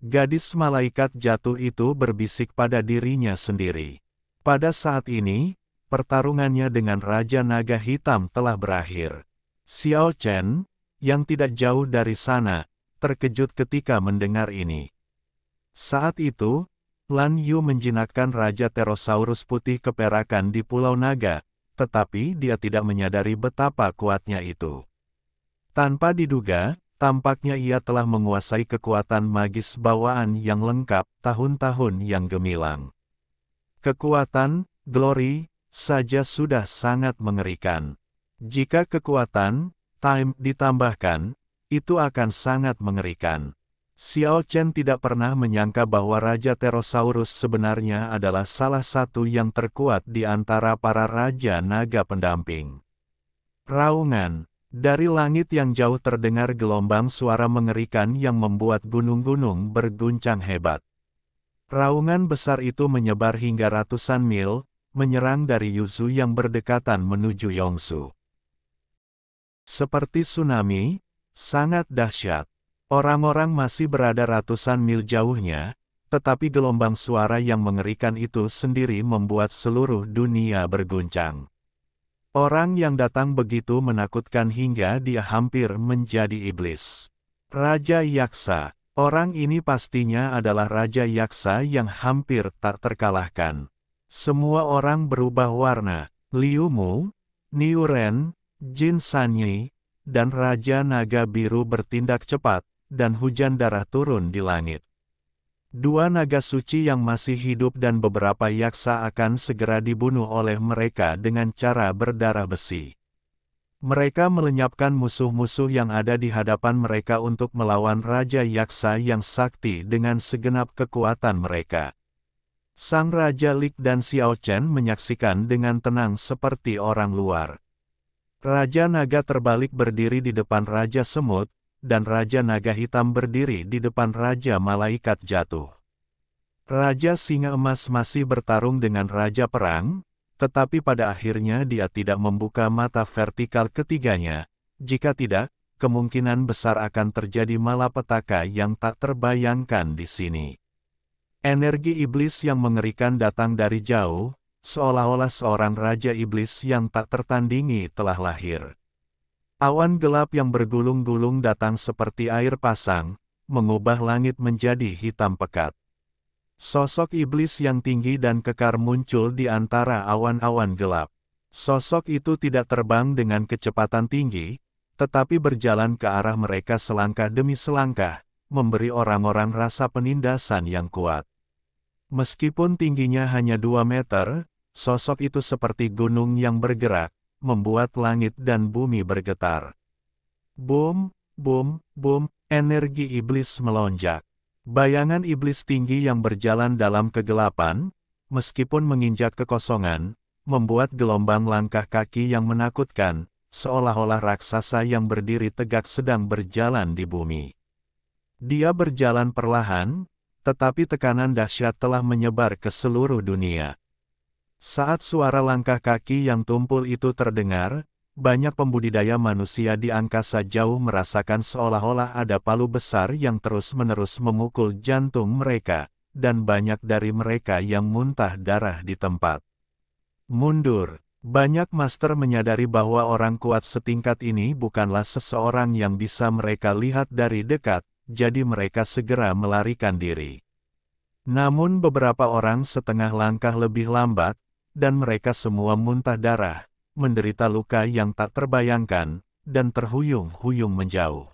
Gadis malaikat jatuh itu berbisik pada dirinya sendiri. Pada saat ini, pertarungannya dengan Raja Naga Hitam telah berakhir. Xiao Chen, yang tidak jauh dari sana, terkejut ketika mendengar ini. Saat itu, Lan Yu menjinakkan Raja Pterosaurus putih keperakan di Pulau Naga, tetapi dia tidak menyadari betapa kuatnya itu. Tanpa diduga, tampaknya ia telah menguasai kekuatan magis bawaan yang lengkap tahun-tahun yang gemilang. Kekuatan, glory, saja sudah sangat mengerikan. Jika kekuatan, time ditambahkan, itu akan sangat mengerikan. Xiao Chen tidak pernah menyangka bahwa Raja Pterosaurus sebenarnya adalah salah satu yang terkuat di antara para Raja Naga pendamping. Raungan. Dari langit yang jauh terdengar gelombang suara mengerikan yang membuat gunung-gunung berguncang hebat. Raungan besar itu menyebar hingga ratusan mil, menyerang dari Yuzu yang berdekatan menuju Yongsu. Seperti tsunami, sangat dahsyat. Orang-orang masih berada ratusan mil jauhnya, tetapi gelombang suara yang mengerikan itu sendiri membuat seluruh dunia berguncang. Orang yang datang begitu menakutkan hingga dia hampir menjadi iblis. Raja Yaksa, orang ini pastinya adalah Raja Yaksa yang hampir tak terkalahkan. Semua orang berubah warna, Liu Mu, Niu Ren, Jin Sanyi, dan Raja Naga Biru bertindak cepat, dan hujan darah turun di langit. Dua naga suci yang masih hidup dan beberapa yaksa akan segera dibunuh oleh mereka dengan cara berdarah besi. Mereka melenyapkan musuh-musuh yang ada di hadapan mereka untuk melawan Raja Yaksa yang sakti dengan segenap kekuatan mereka. Sang Raja Lik dan Xiao Chen menyaksikan dengan tenang seperti orang luar. Raja Naga terbalik berdiri di depan Raja Semut, dan Raja Naga Hitam berdiri di depan Raja Malaikat Jatuh. Raja Singa Emas masih bertarung dengan Raja Perang, tetapi pada akhirnya dia tidak membuka mata vertikal ketiganya. Jika tidak, kemungkinan besar akan terjadi malapetaka yang tak terbayangkan di sini. Energi iblis yang mengerikan datang dari jauh, seolah-olah seorang Raja Iblis yang tak tertandingi telah lahir. Awan gelap yang bergulung-gulung datang seperti air pasang, mengubah langit menjadi hitam pekat. Sosok iblis yang tinggi dan kekar muncul di antara awan-awan gelap. Sosok itu tidak terbang dengan kecepatan tinggi, tetapi berjalan ke arah mereka selangkah demi selangkah, memberi orang-orang rasa penindasan yang kuat. Meskipun tingginya hanya 2 meter, sosok itu seperti gunung yang bergerak, membuat langit dan bumi bergetar. Boom, boom, boom, energi iblis melonjak. Bayangan iblis tinggi yang berjalan dalam kegelapan, meskipun menginjak kekosongan, membuat gelombang langkah kaki yang menakutkan, seolah-olah raksasa yang berdiri tegak sedang berjalan di bumi. Dia berjalan perlahan, tetapi tekanan dahsyat telah menyebar ke seluruh dunia. Saat suara langkah kaki yang tumpul itu terdengar, banyak pembudidaya manusia di angkasa jauh merasakan seolah-olah ada palu besar yang terus-menerus memukul jantung mereka, dan banyak dari mereka yang muntah darah di tempat. Mundur. Banyak master menyadari bahwa orang kuat setingkat ini bukanlah seseorang yang bisa mereka lihat dari dekat, jadi mereka segera melarikan diri. Namun beberapa orang setengah langkah lebih lambat, dan mereka semua muntah darah, menderita luka yang tak terbayangkan, dan terhuyung-huyung menjauh.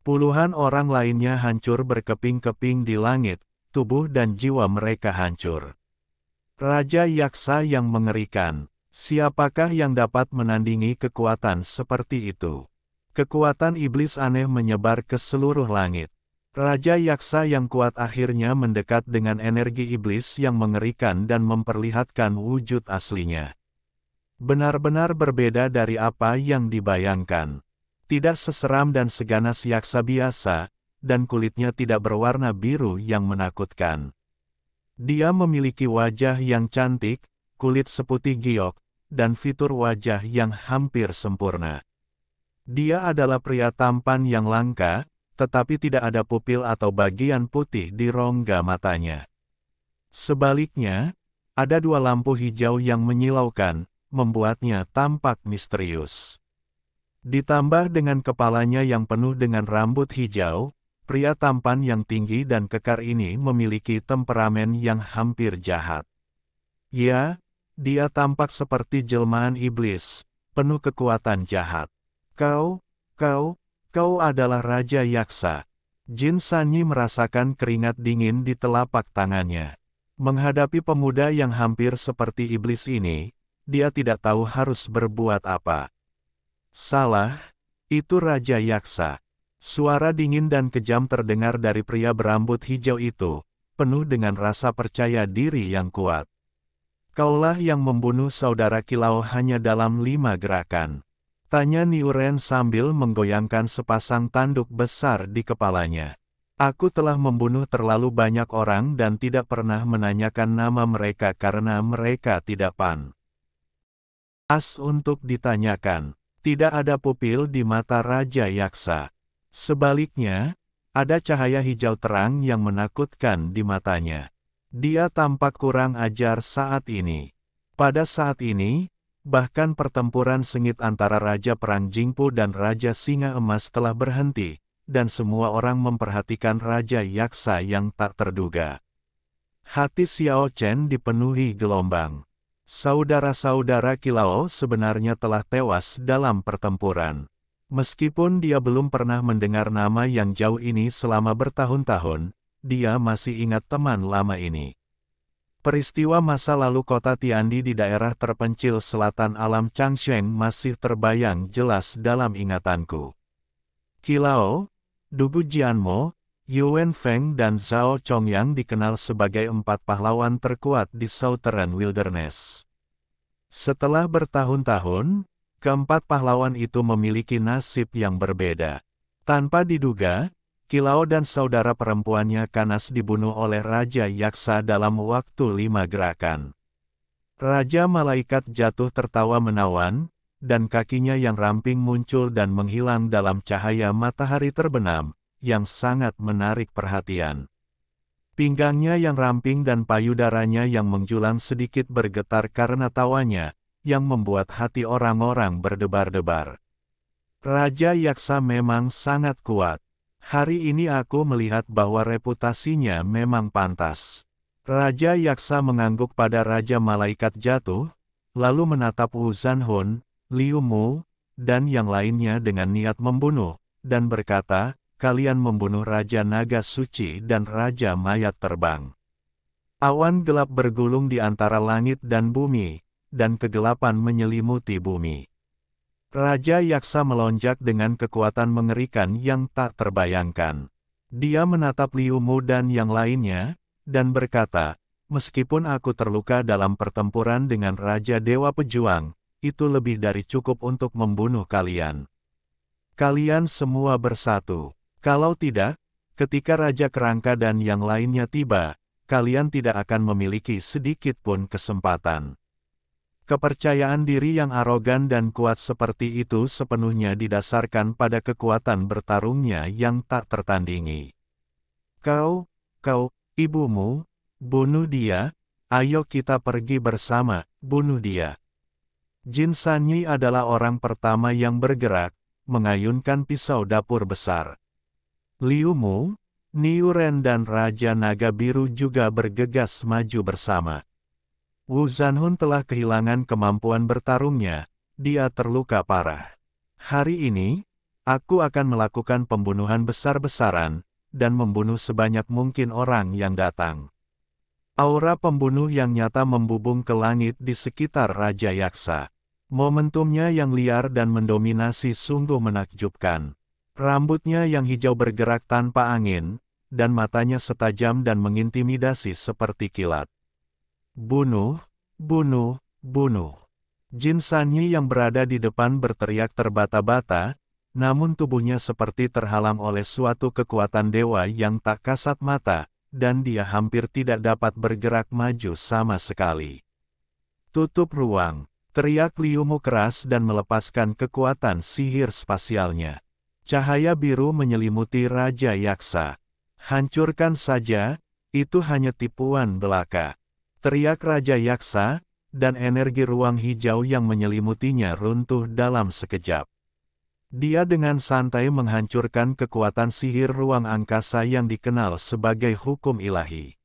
Puluhan orang lainnya hancur berkeping-keping di langit, tubuh dan jiwa mereka hancur. Raja Yaksa yang mengerikan, siapakah yang dapat menandingi kekuatan seperti itu? Kekuatan iblis aneh menyebar ke seluruh langit. Raja Yaksa yang kuat akhirnya mendekat dengan energi iblis yang mengerikan dan memperlihatkan wujud aslinya. Benar-benar berbeda dari apa yang dibayangkan. Tidak seseram dan seganas yaksa biasa, dan kulitnya tidak berwarna biru yang menakutkan. Dia memiliki wajah yang cantik, kulit seputih giok, dan fitur wajah yang hampir sempurna. Dia adalah pria tampan yang langka, tetapi tidak ada pupil atau bagian putih di rongga matanya. Sebaliknya, ada dua lampu hijau yang menyilaukan, membuatnya tampak misterius. Ditambah dengan kepalanya yang penuh dengan rambut hijau, pria tampan yang tinggi dan kekar ini memiliki temperamen yang hampir jahat. Ya, dia tampak seperti jelmaan iblis, penuh kekuatan jahat. Kau adalah Raja Yaksa. Jin Sanyi merasakan keringat dingin di telapak tangannya. Menghadapi pemuda yang hampir seperti iblis ini, dia tidak tahu harus berbuat apa. Salah, itu Raja Yaksa. Suara dingin dan kejam terdengar dari pria berambut hijau itu, penuh dengan rasa percaya diri yang kuat. Kaulah yang membunuh saudara Kilao hanya dalam 5 gerakan. Tanya Niuren sambil menggoyangkan sepasang tanduk besar di kepalanya. Aku telah membunuh terlalu banyak orang dan tidak pernah menanyakan nama mereka karena mereka tidak pantas untuk ditanyakan. Tidak ada pupil di mata Raja Yaksa. Sebaliknya, ada cahaya hijau terang yang menakutkan di matanya. Dia tampak kurang ajar saat ini. Pada saat ini, bahkan pertempuran sengit antara Raja Perang Jingpu dan Raja Singa Emas telah berhenti, dan semua orang memperhatikan Raja Yaksa yang tak terduga. Hati Xiao Chen dipenuhi gelombang. Saudara-saudara Kilao sebenarnya telah tewas dalam pertempuran. Meskipun dia belum pernah mendengar nama yang jauh ini selama bertahun-tahun, dia masih ingat teman lama ini. Peristiwa masa lalu kota Tiandi di daerah terpencil selatan alam Changsheng masih terbayang jelas dalam ingatanku. Kilao, Dugu Jianmo, Yuan Feng dan Zhao Chongyang dikenal sebagai 4 pahlawan terkuat di Southern Wilderness. Setelah bertahun-tahun, keempat pahlawan itu memiliki nasib yang berbeda. Tanpa diduga, Kilao dan saudara perempuannya kanas dibunuh oleh Raja Yaksa dalam waktu 5 gerakan. Raja Malaikat jatuh tertawa menawan, dan kakinya yang ramping muncul dan menghilang dalam cahaya matahari terbenam, yang sangat menarik perhatian. Pinggangnya yang ramping dan payudaranya yang menjulang sedikit bergetar karena tawanya, yang membuat hati orang-orang berdebar-debar. Raja Yaksa memang sangat kuat. Hari ini aku melihat bahwa reputasinya memang pantas. Raja Yaksa mengangguk pada Raja Malaikat jatuh, lalu menatap Wu Zanhun, Liu Mu, dan yang lainnya dengan niat membunuh, dan berkata, kalian membunuh Raja Naga Suci dan Raja Mayat Terbang. Awan gelap bergulung di antara langit dan bumi, dan kegelapan menyelimuti bumi. Raja Yaksa melonjak dengan kekuatan mengerikan yang tak terbayangkan. Dia menatap Liu Mu dan yang lainnya, dan berkata, meskipun aku terluka dalam pertempuran dengan Raja Dewa Pejuang, itu lebih dari cukup untuk membunuh kalian. Kalian semua bersatu. Kalau tidak, ketika Raja Kerangka dan yang lainnya tiba, kalian tidak akan memiliki sedikit pun kesempatan. Kepercayaan diri yang arogan dan kuat seperti itu sepenuhnya didasarkan pada kekuatan bertarungnya yang tak tertandingi. Kau, ibumu, bunuh dia, ayo kita pergi bersama, bunuh dia. Jin Sanyi adalah orang pertama yang bergerak, mengayunkan pisau dapur besar. Liu Mu, Niuren dan Raja Naga Biru juga bergegas maju bersama. Wu Zanhun telah kehilangan kemampuan bertarungnya, dia terluka parah. Hari ini, aku akan melakukan pembunuhan besar-besaran, dan membunuh sebanyak mungkin orang yang datang. Aura pembunuh yang nyata membubung ke langit di sekitar Raja Yaksa. Momentumnya yang liar dan mendominasi sungguh menakjubkan. Rambutnya yang hijau bergerak tanpa angin, dan matanya setajam dan mengintimidasi seperti kilat. Bunuh, bunuh, bunuh. Jin Sanyi yang berada di depan berteriak terbata-bata, namun tubuhnya seperti terhalang oleh suatu kekuatan dewa yang tak kasat mata, dan dia hampir tidak dapat bergerak maju sama sekali. Tutup ruang, teriak Liu Mu keras dan melepaskan kekuatan sihir spasialnya. Cahaya biru menyelimuti Raja Yaksa. Hancurkan saja, itu hanya tipuan belaka. Teriak Raja Yaksa, dan energi ruang hijau yang menyelimutinya runtuh dalam sekejap. Dia dengan santai menghancurkan kekuatan sihir ruang angkasa yang dikenal sebagai hukum ilahi.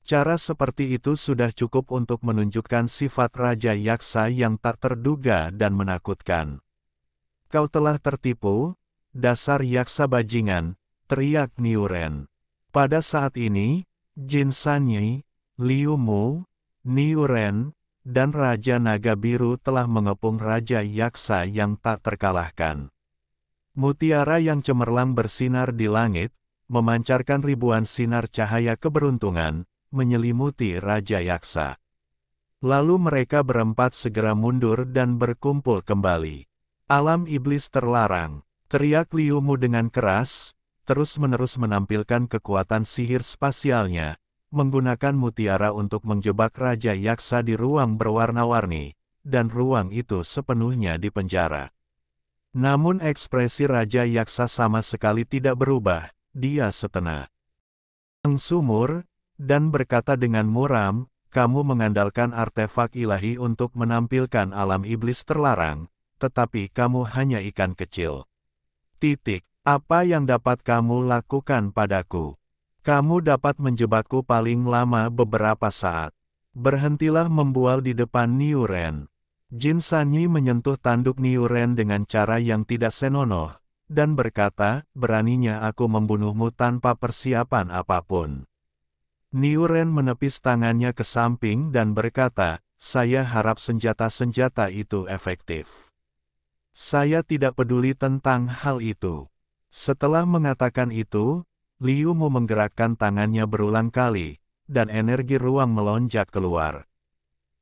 Cara seperti itu sudah cukup untuk menunjukkan sifat Raja Yaksa yang tak terduga dan menakutkan. Kau telah tertipu, dasar yaksa bajingan, teriak Niu Ren. Pada saat ini, Jin Sanyi, Liu Mu, Niu Ren, dan Raja Naga Biru telah mengepung Raja Yaksa yang tak terkalahkan. Mutiara yang cemerlang bersinar di langit, memancarkan ribuan sinar cahaya keberuntungan, menyelimuti Raja Yaksa. Lalu mereka berempat segera mundur dan berkumpul kembali. Alam iblis terlarang, teriak Liu Mu dengan keras, terus-menerus menampilkan kekuatan sihir spasialnya, menggunakan mutiara untuk menjebak Raja Yaksa di ruang berwarna-warni, dan ruang itu sepenuhnya dipenjara. Namun ekspresi Raja Yaksa sama sekali tidak berubah, dia setengah sumur, dan berkata dengan muram, kamu mengandalkan artefak ilahi untuk menampilkan alam iblis terlarang, tetapi kamu hanya ikan kecil. Titik. Apa yang dapat kamu lakukan padaku? Kamu dapat menjebakku paling lama beberapa saat. Berhentilah membual di depan Niu Ren. Jin Sanyi menyentuh tanduk Niu Ren dengan cara yang tidak senonoh, dan berkata, beraninya aku membunuhmu tanpa persiapan apapun. Niu Ren menepis tangannya ke samping dan berkata, saya harap senjata-senjata itu efektif. Saya tidak peduli tentang hal itu. Setelah mengatakan itu, Liu Mu menggerakkan tangannya berulang kali, dan energi ruang melonjak keluar.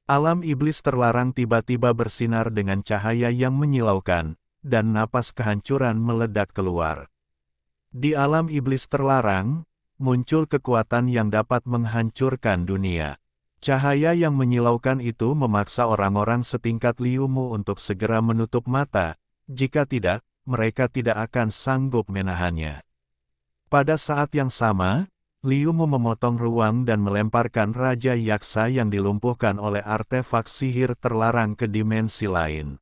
Alam iblis terlarang tiba-tiba bersinar dengan cahaya yang menyilaukan, dan napas kehancuran meledak keluar. Di alam iblis terlarang, muncul kekuatan yang dapat menghancurkan dunia. Cahaya yang menyilaukan itu memaksa orang-orang setingkat Liu Mu untuk segera menutup mata, jika tidak, mereka tidak akan sanggup menahannya. Pada saat yang sama, Liu Mu memotong ruang dan melemparkan Raja Yaksa yang dilumpuhkan oleh artefak sihir terlarang ke dimensi lain.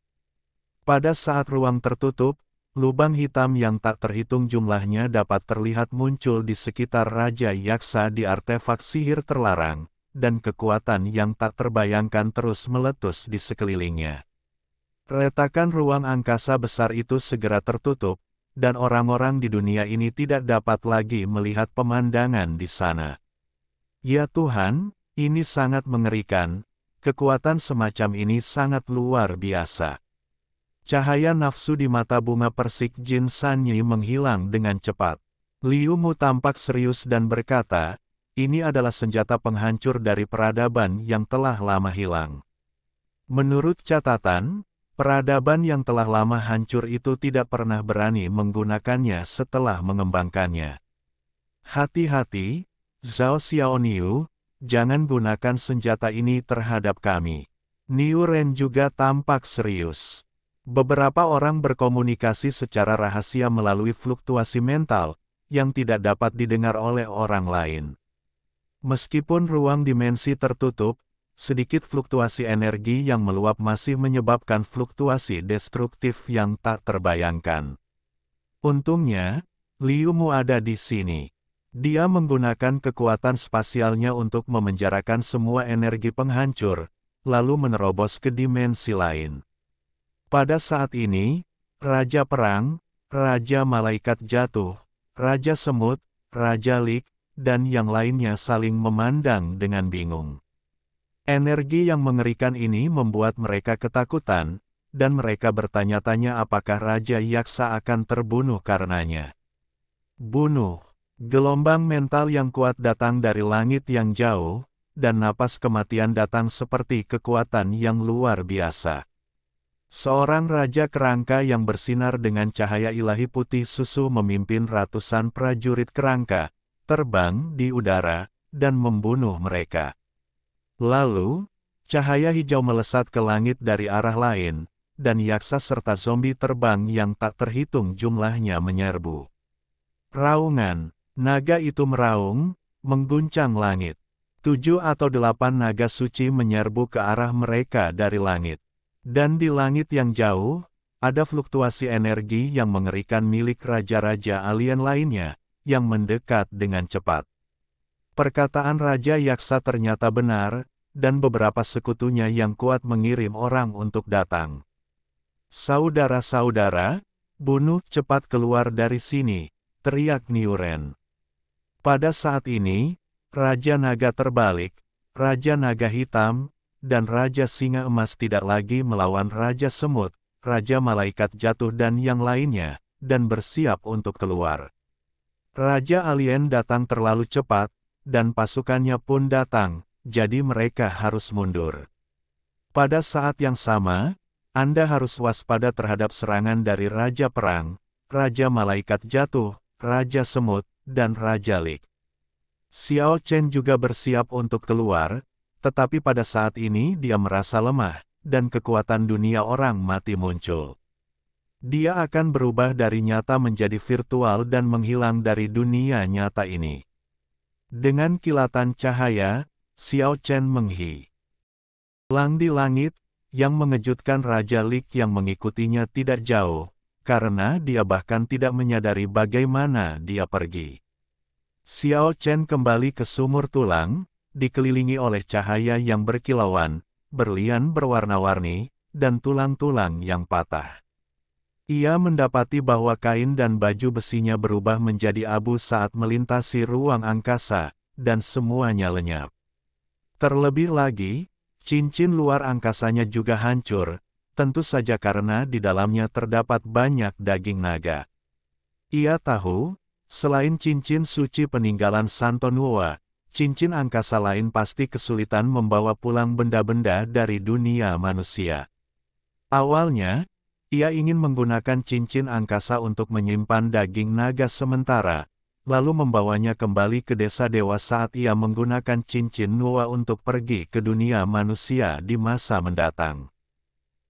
Pada saat ruang tertutup, lubang hitam yang tak terhitung jumlahnya dapat terlihat muncul di sekitar Raja Yaksa di artefak sihir terlarang, dan kekuatan yang tak terbayangkan terus meletus di sekelilingnya. Retakan ruang angkasa besar itu segera tertutup, dan orang-orang di dunia ini tidak dapat lagi melihat pemandangan di sana. Ya Tuhan, ini sangat mengerikan, kekuatan semacam ini sangat luar biasa. Cahaya nafsu di mata bunga persik Jin Sanyi menghilang dengan cepat. Liu Mu tampak serius dan berkata, ini adalah senjata penghancur dari peradaban yang telah lama hilang. Menurut catatan, peradaban yang telah lama hancur itu tidak pernah berani menggunakannya setelah mengembangkannya. Hati-hati, Zhao Xiaoniu, jangan gunakan senjata ini terhadap kami. Niu Ren juga tampak serius. Beberapa orang berkomunikasi secara rahasia melalui fluktuasi mental, yang tidak dapat didengar oleh orang lain. Meskipun ruang dimensi tertutup, sedikit fluktuasi energi yang meluap masih menyebabkan fluktuasi destruktif yang tak terbayangkan. Untungnya, Liu Mu ada di sini. Dia menggunakan kekuatan spasialnya untuk memenjarakan semua energi penghancur, lalu menerobos ke dimensi lain. Pada saat ini, Raja Perang, Raja Malaikat Jatuh, Raja Semut, Raja Lik, dan yang lainnya saling memandang dengan bingung. Energi yang mengerikan ini membuat mereka ketakutan, dan mereka bertanya-tanya apakah Raja Yaksa akan terbunuh karenanya. Bunuh. Gelombang mental yang kuat datang dari langit yang jauh, dan napas kematian datang seperti kekuatan yang luar biasa. Seorang Raja Kerangka yang bersinar dengan cahaya ilahi putih susu memimpin ratusan prajurit kerangka, terbang di udara, dan membunuh mereka. Lalu, cahaya hijau melesat ke langit dari arah lain, dan yaksa serta zombie terbang yang tak terhitung jumlahnya menyerbu. Raungan, naga itu meraung, mengguncang langit. 7 atau 8 naga suci menyerbu ke arah mereka dari langit. Dan di langit yang jauh, ada fluktuasi energi yang mengerikan milik raja-raja alien lainnya, yang mendekat dengan cepat. Perkataan Raja Yaksa ternyata benar, dan beberapa sekutunya yang kuat mengirim orang untuk datang. "Saudara-saudara, bunuh cepat keluar dari sini," teriak Niuren. Pada saat ini, Raja Naga terbalik, Raja Naga Hitam, dan Raja Singa Emas tidak lagi melawan Raja Semut, Raja Malaikat Jatuh dan yang lainnya, dan bersiap untuk keluar. Raja Alien datang terlalu cepat, dan pasukannya pun datang, jadi mereka harus mundur. Pada saat yang sama, Anda harus waspada terhadap serangan dari Raja Perang, Raja Malaikat Jatuh, Raja Semut, dan Raja Lik. Xiao Chen juga bersiap untuk keluar, tetapi pada saat ini dia merasa lemah, dan kekuatan dunia orang mati muncul. Dia akan berubah dari nyata menjadi virtual dan menghilang dari dunia nyata ini. Dengan kilatan cahaya, Xiao Chen menghi. Lang di langit, yang mengejutkan Raja Lik yang mengikutinya tidak jauh, karena dia bahkan tidak menyadari bagaimana dia pergi. Xiao Chen kembali ke sumur tulang, dikelilingi oleh cahaya yang berkilauan, berlian berwarna-warni, dan tulang-tulang yang patah. Ia mendapati bahwa kain dan baju besinya berubah menjadi abu saat melintasi ruang angkasa, dan semuanya lenyap. Terlebih lagi, cincin luar angkasanya juga hancur, tentu saja karena di dalamnya terdapat banyak daging naga. Ia tahu, selain cincin suci peninggalan Santo Nuwa, cincin angkasa lain pasti kesulitan membawa pulang benda-benda dari dunia manusia. Awalnya, ia ingin menggunakan cincin angkasa untuk menyimpan daging naga sementara, lalu membawanya kembali ke desa dewa saat ia menggunakan cincin Nuwa untuk pergi ke dunia manusia di masa mendatang.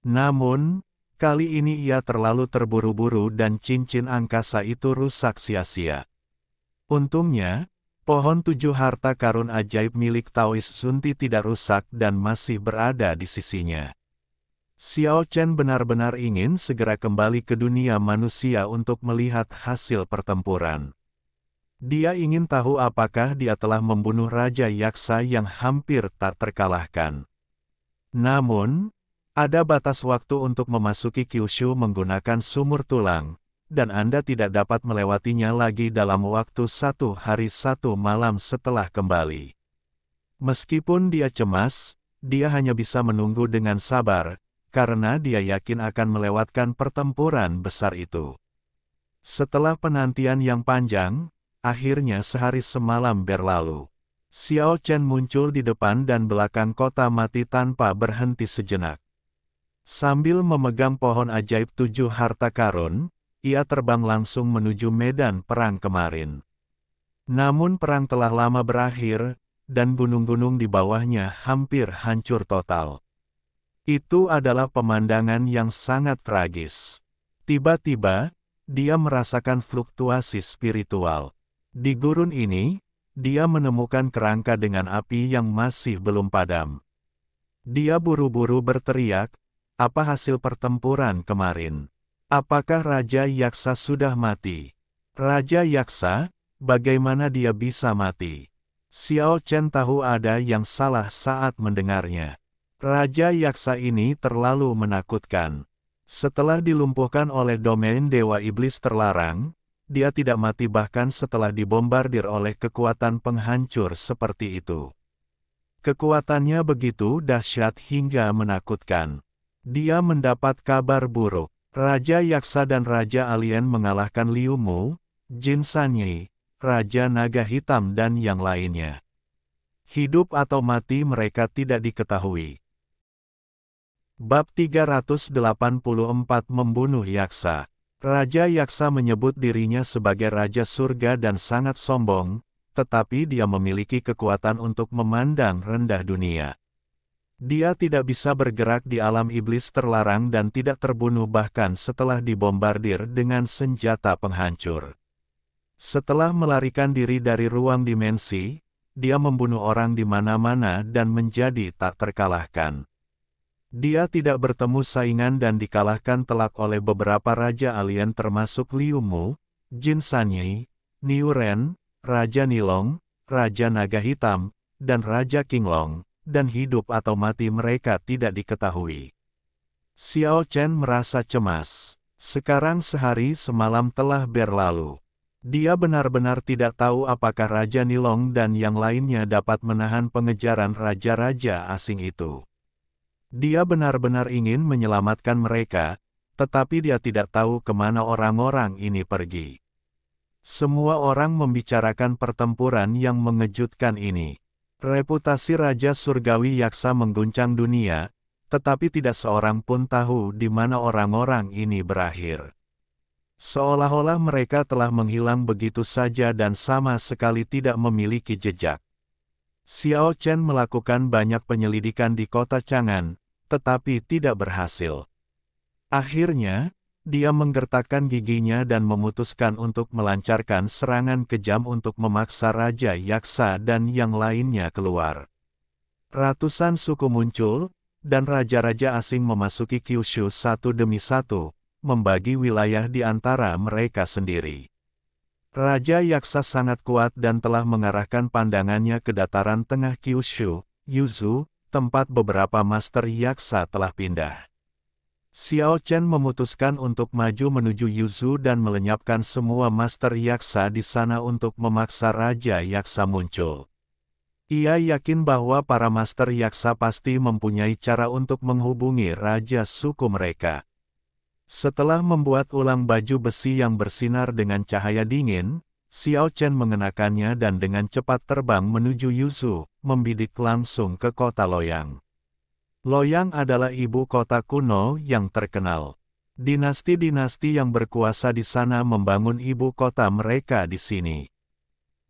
Namun, kali ini ia terlalu terburu-buru dan cincin angkasa itu rusak sia-sia. Untungnya, pohon 7 harta karun ajaib milik Taois Sunti tidak rusak dan masih berada di sisinya. Xiao Chen benar-benar ingin segera kembali ke dunia manusia untuk melihat hasil pertempuran. Dia ingin tahu apakah dia telah membunuh Raja Yaksa yang hampir tak terkalahkan. Namun, ada batas waktu untuk memasuki Kyushu menggunakan sumur tulang, dan Anda tidak dapat melewatinya lagi dalam waktu 1 hari 1 malam setelah kembali. Meskipun dia cemas, dia hanya bisa menunggu dengan sabar, karena dia yakin akan melewatkan pertempuran besar itu. Setelah penantian yang panjang, akhirnya sehari semalam berlalu. Xiao Chen muncul di depan dan belakang kota mati tanpa berhenti sejenak. Sambil memegang pohon ajaib 7 harta karun, ia terbang langsung menuju medan perang kemarin. Namun perang telah lama berakhir, dan gunung-gunung di bawahnya hampir hancur total. Itu adalah pemandangan yang sangat tragis. Tiba-tiba, dia merasakan fluktuasi spiritual. Di gurun ini, dia menemukan kerangka dengan api yang masih belum padam. Dia buru-buru berteriak, "Apa hasil pertempuran kemarin? Apakah Raja Yaksa sudah mati? Raja Yaksa, bagaimana dia bisa mati?" Xiao Chen tahu ada yang salah saat mendengarnya. Raja Yaksa ini terlalu menakutkan. Setelah dilumpuhkan oleh domain Dewa Iblis terlarang, dia tidak mati bahkan setelah dibombardir oleh kekuatan penghancur seperti itu. Kekuatannya begitu dahsyat hingga menakutkan. Dia mendapat kabar buruk. Raja Yaksa dan Raja Alien mengalahkan Liu Mu, Jin Sanyi, Raja Naga Hitam dan yang lainnya. Hidup atau mati mereka tidak diketahui. Bab 384 Membunuh Yaksa. Raja Yaksa menyebut dirinya sebagai Raja Surga dan sangat sombong, tetapi dia memiliki kekuatan untuk memandang rendah dunia. Dia tidak bisa bergerak di alam iblis terlarang dan tidak terbunuh bahkan setelah dibombardir dengan senjata penghancur. Setelah melarikan diri dari ruang dimensi, dia membunuh orang di mana-mana dan menjadi tak terkalahkan. Dia tidak bertemu saingan dan dikalahkan telak oleh beberapa raja alien termasuk Liu Mu, Jin Sanyi, Niu Ren, Raja Nilong, Raja Naga Hitam, dan Raja Qinglong, dan hidup atau mati mereka tidak diketahui. Xiao Chen merasa cemas. Sekarang sehari semalam telah berlalu. Dia benar-benar tidak tahu apakah Raja Nilong dan yang lainnya dapat menahan pengejaran raja-raja asing itu. Dia benar-benar ingin menyelamatkan mereka, tetapi dia tidak tahu kemana orang-orang ini pergi. Semua orang membicarakan pertempuran yang mengejutkan ini. Reputasi Raja Surgawi Yaksa mengguncang dunia, tetapi tidak seorang pun tahu di mana orang-orang ini berakhir. Seolah-olah mereka telah menghilang begitu saja dan sama sekali tidak memiliki jejak. Xiao Chen melakukan banyak penyelidikan di kota Chang'an, tetapi tidak berhasil. Akhirnya, dia menggertakkan giginya dan memutuskan untuk melancarkan serangan kejam untuk memaksa Raja Yaksa dan yang lainnya keluar. Ratusan suku muncul, dan raja-raja asing memasuki Kyushu satu demi satu, membagi wilayah di antara mereka sendiri. Raja Yaksa sangat kuat dan telah mengarahkan pandangannya ke dataran tengah Kyushu, Yuzu, tempat beberapa master Yaksa telah pindah. Xiao Chen memutuskan untuk maju menuju Yuzu dan melenyapkan semua master Yaksa di sana untuk memaksa Raja Yaksa muncul. Ia yakin bahwa para master Yaksa pasti mempunyai cara untuk menghubungi Raja suku mereka. Setelah membuat ulang baju besi yang bersinar dengan cahaya dingin, Xiao Chen mengenakannya dan dengan cepat terbang menuju Yuzu, membidik langsung ke kota Loyang. Loyang adalah ibu kota kuno yang terkenal. Dinasti-dinasti yang berkuasa di sana membangun ibu kota mereka di sini.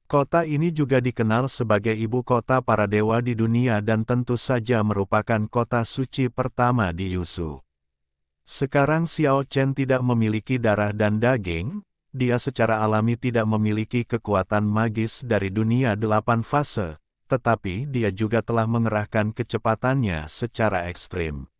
Kota ini juga dikenal sebagai ibu kota para dewa di dunia dan tentu saja merupakan kota suci pertama di Yuzu. Sekarang Xiao Chen tidak memiliki darah dan daging, dia secara alami tidak memiliki kekuatan magis dari dunia 8 fase. Tetapi dia juga telah mengerahkan kecepatannya secara ekstrim.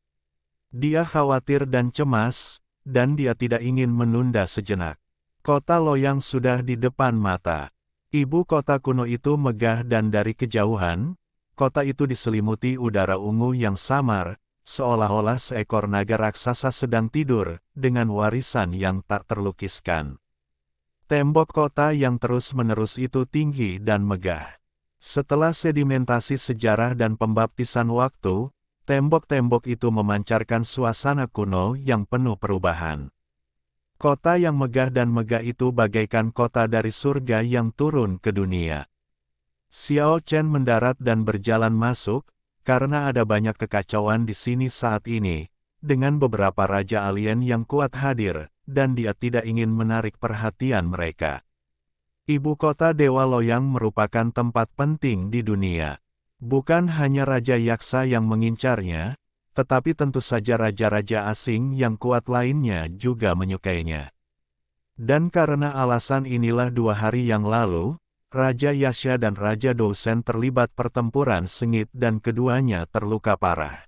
Dia khawatir dan cemas, dan dia tidak ingin menunda sejenak. Kota Loyang sudah di depan mata. Ibu kota kuno itu megah dan dari kejauhan, kota itu diselimuti udara ungu yang samar, seolah-olah seekor naga raksasa sedang tidur, dengan warisan yang tak terlukiskan. Tembok kota yang terus-menerus itu tinggi dan megah. Setelah sedimentasi sejarah dan pembaptisan waktu, tembok-tembok itu memancarkan suasana kuno yang penuh perubahan. Kota yang megah dan megah itu bagaikan kota dari surga yang turun ke dunia. Xiao Chen mendarat dan berjalan masuk, karena ada banyak kekacauan di sini saat ini, dengan beberapa raja alien yang kuat hadir, dan dia tidak ingin menarik perhatian mereka. Ibu kota Dewa Loyang merupakan tempat penting di dunia. Bukan hanya Raja Yaksa yang mengincarnya, tetapi tentu saja raja-raja asing yang kuat lainnya juga menyukainya. Dan karena alasan inilah 2 hari yang lalu, Raja Yasha dan Raja Dousen terlibat pertempuran sengit dan keduanya terluka parah.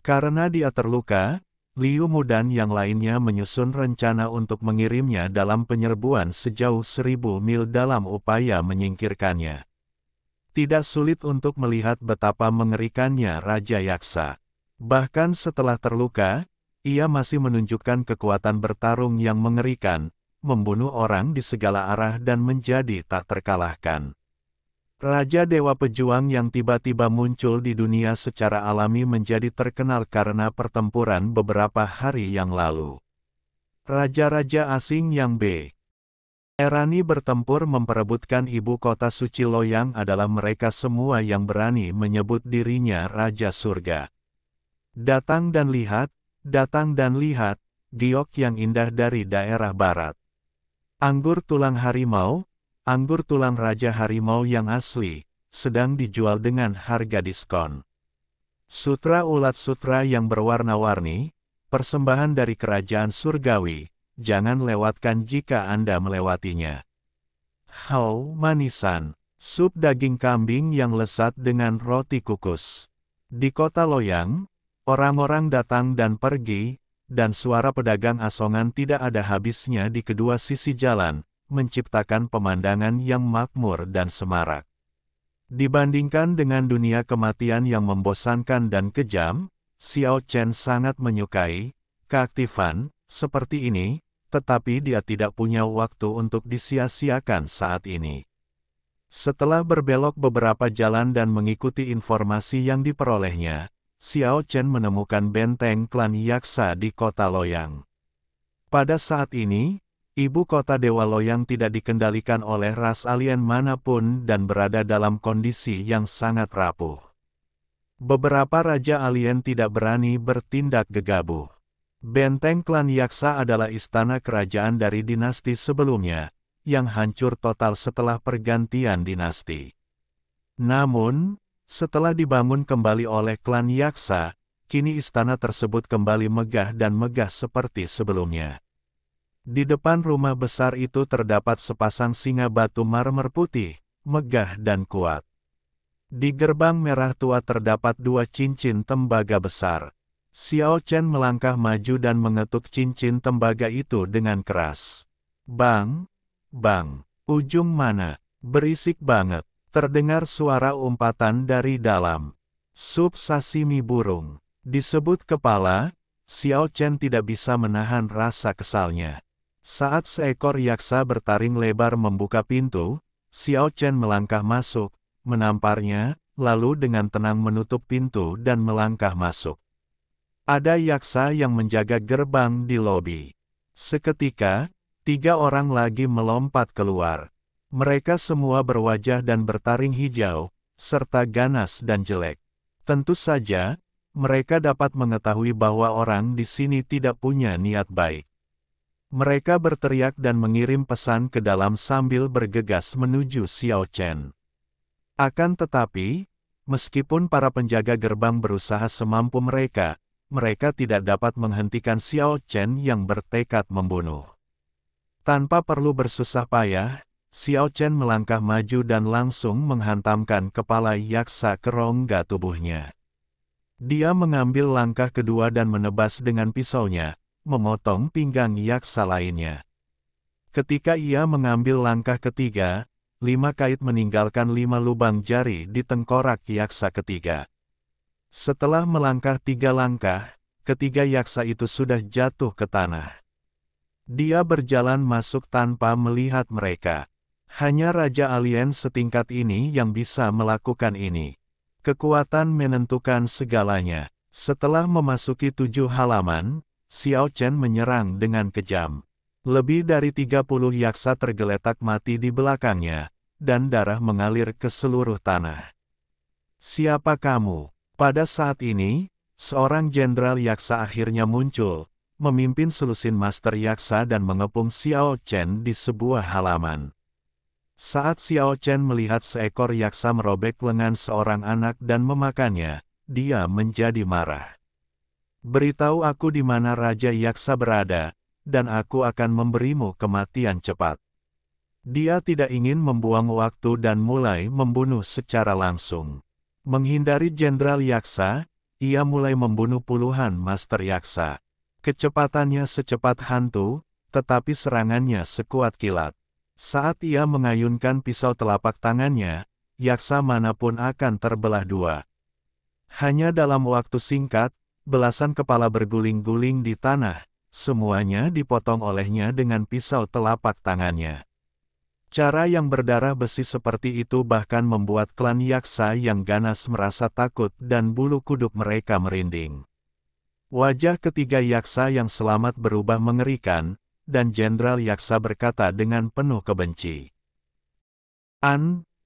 Karena dia terluka, Liu Mu dan yang lainnya menyusun rencana untuk mengirimnya dalam penyerbuan sejauh 1000 mil dalam upaya menyingkirkannya. Tidak sulit untuk melihat betapa mengerikannya Raja Yaksa. Bahkan setelah terluka, ia masih menunjukkan kekuatan bertarung yang mengerikan, membunuh orang di segala arah dan menjadi tak terkalahkan. Raja Dewa Pejuang yang tiba-tiba muncul di dunia secara alami menjadi terkenal karena pertempuran beberapa hari yang lalu. Raja-raja asing yang berani bertempur memperebutkan ibu kota suci Loyang adalah mereka semua yang berani menyebut dirinya Raja Surga. Datang dan lihat, giok yang indah dari daerah barat. Anggur tulang harimau, anggur tulang Raja Harimau yang asli, sedang dijual dengan harga diskon. Sutra ulat sutra yang berwarna-warni, persembahan dari kerajaan surgawi, jangan lewatkan jika Anda melewatinya. Hao manisan, sup daging kambing yang lezat dengan roti kukus. Di kota Loyang, orang-orang datang dan pergi, dan suara pedagang asongan tidak ada habisnya di kedua sisi jalan, menciptakan pemandangan yang makmur dan semarak. Dibandingkan dengan dunia kematian yang membosankan dan kejam, Xiao Chen sangat menyukai keaktifan seperti ini, tetapi dia tidak punya waktu untuk disia-siakan saat ini. Setelah berbelok beberapa jalan dan mengikuti informasi yang diperolehnya, Xiao Chen menemukan benteng klan Yaksa di kota Loyang. Pada saat ini, ibu kota Dewa Loyang tidak dikendalikan oleh ras alien manapun dan berada dalam kondisi yang sangat rapuh. Beberapa raja alien tidak berani bertindak gegabah. Benteng klan Yaksa adalah istana kerajaan dari dinasti sebelumnya, yang hancur total setelah pergantian dinasti. Namun, setelah dibangun kembali oleh klan Yaksa, kini istana tersebut kembali megah dan megah seperti sebelumnya. Di depan rumah besar itu terdapat sepasang singa batu marmer putih, megah dan kuat. Di gerbang merah tua terdapat 2 cincin tembaga besar. Xiao Chen melangkah maju dan mengetuk cincin tembaga itu dengan keras. Bang! Bang! Ujung mana? Berisik banget. Terdengar suara umpatan dari dalam. Sup sashimi burung. Disebut kepala, Xiao Chen tidak bisa menahan rasa kesalnya. Saat seekor yaksa bertaring lebar membuka pintu, Xiao Chen melangkah masuk, menamparnya, lalu dengan tenang menutup pintu dan melangkah masuk. Ada yaksa yang menjaga gerbang di lobi. Seketika, 3 orang lagi melompat keluar. Mereka semua berwajah dan bertaring hijau, serta ganas dan jelek. Tentu saja, mereka dapat mengetahui bahwa orang di sini tidak punya niat baik. Mereka berteriak dan mengirim pesan ke dalam sambil bergegas menuju Xiao Chen. Akan tetapi, meskipun para penjaga gerbang berusaha semampu mereka, mereka tidak dapat menghentikan Xiao Chen yang bertekad membunuh. Tanpa perlu bersusah payah, Xiao Chen melangkah maju dan langsung menghantamkan kepala yaksa ke rongga tubuhnya. Dia mengambil langkah kedua dan menebas dengan pisaunya, memotong pinggang yaksa lainnya. Ketika ia mengambil langkah ketiga, 5 kait meninggalkan 5 lubang jari di tengkorak yaksa ketiga. Setelah melangkah 3 langkah, ketiga yaksa itu sudah jatuh ke tanah. Dia berjalan masuk tanpa melihat mereka. Hanya Raja Alien setingkat ini yang bisa melakukan ini. Kekuatan menentukan segalanya. Setelah memasuki 7 halaman, Xiao Chen menyerang dengan kejam. Lebih dari 30 yaksa tergeletak mati di belakangnya, dan darah mengalir ke seluruh tanah. Siapa kamu? Pada saat ini, seorang jenderal yaksa akhirnya muncul, memimpin selusin Master Yaksa dan mengepung Xiao Chen di sebuah halaman. Saat Xiao Chen melihat seekor yaksa merobek lengan seorang anak dan memakannya, dia menjadi marah. Beritahu aku di mana Raja Yaksa berada, dan aku akan memberimu kematian cepat. Dia tidak ingin membuang waktu dan mulai membunuh secara langsung. Menghindari Jenderal Yaksa, ia mulai membunuh puluhan Master Yaksa. Kecepatannya secepat hantu, tetapi serangannya sekuat kilat. Saat ia mengayunkan pisau telapak tangannya, yaksa manapun akan terbelah 2. Hanya dalam waktu singkat, belasan kepala berguling-guling di tanah, semuanya dipotong olehnya dengan pisau telapak tangannya. Cara yang berdarah besi seperti itu bahkan membuat klan yaksa yang ganas merasa takut dan bulu kuduk mereka merinding. Wajah ketiga yaksa yang selamat berubah mengerikan, dan Jenderal Yaksa berkata dengan penuh kebenci.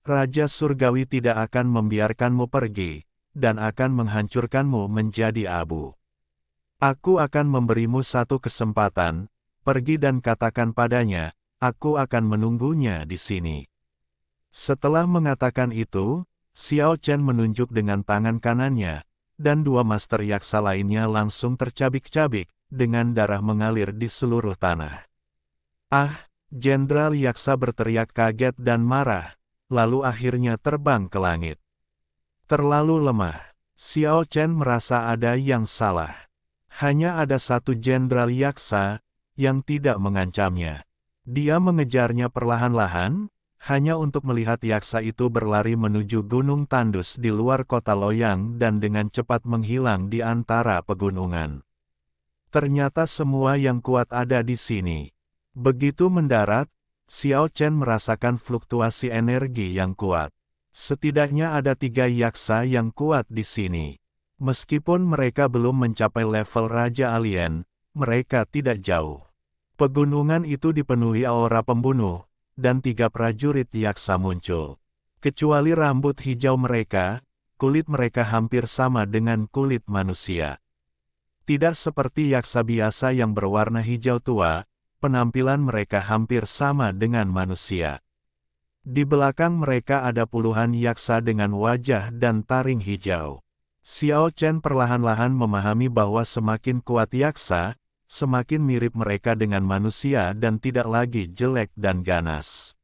Raja Surgawi tidak akan membiarkanmu pergi, dan akan menghancurkanmu menjadi abu. Aku akan memberimu satu kesempatan, pergi dan katakan padanya, aku akan menunggunya di sini. Setelah mengatakan itu, Xiao Chen menunjuk dengan tangan kanannya, dan dua master yaksa lainnya langsung tercabik-cabik, dengan darah mengalir di seluruh tanah. Ah! Jenderal Yaksa berteriak kaget dan marah, lalu akhirnya terbang ke langit. Terlalu lemah. Xiao Chen merasa ada yang salah. Hanya ada satu Jenderal Yaksa, yang tidak mengancamnya. Dia mengejarnya perlahan-lahan, hanya untuk melihat Yaksa itu berlari menuju Gunung Tandus di luar kota Loyang dan dengan cepat menghilang di antara pegunungan. Ternyata semua yang kuat ada di sini. Begitu mendarat, Xiao Chen merasakan fluktuasi energi yang kuat. Setidaknya ada 3 yaksa yang kuat di sini. Meskipun mereka belum mencapai level Raja Alien, mereka tidak jauh. Pegunungan itu dipenuhi aura pembunuh, dan 3 prajurit yaksa muncul. Kecuali rambut hijau mereka, kulit mereka hampir sama dengan kulit manusia. Tidak seperti yaksa biasa yang berwarna hijau tua, penampilan mereka hampir sama dengan manusia. Di belakang mereka ada puluhan yaksa dengan wajah dan taring hijau. Xiao Chen perlahan-lahan memahami bahwa semakin kuat yaksa, semakin mirip mereka dengan manusia dan tidak lagi jelek dan ganas.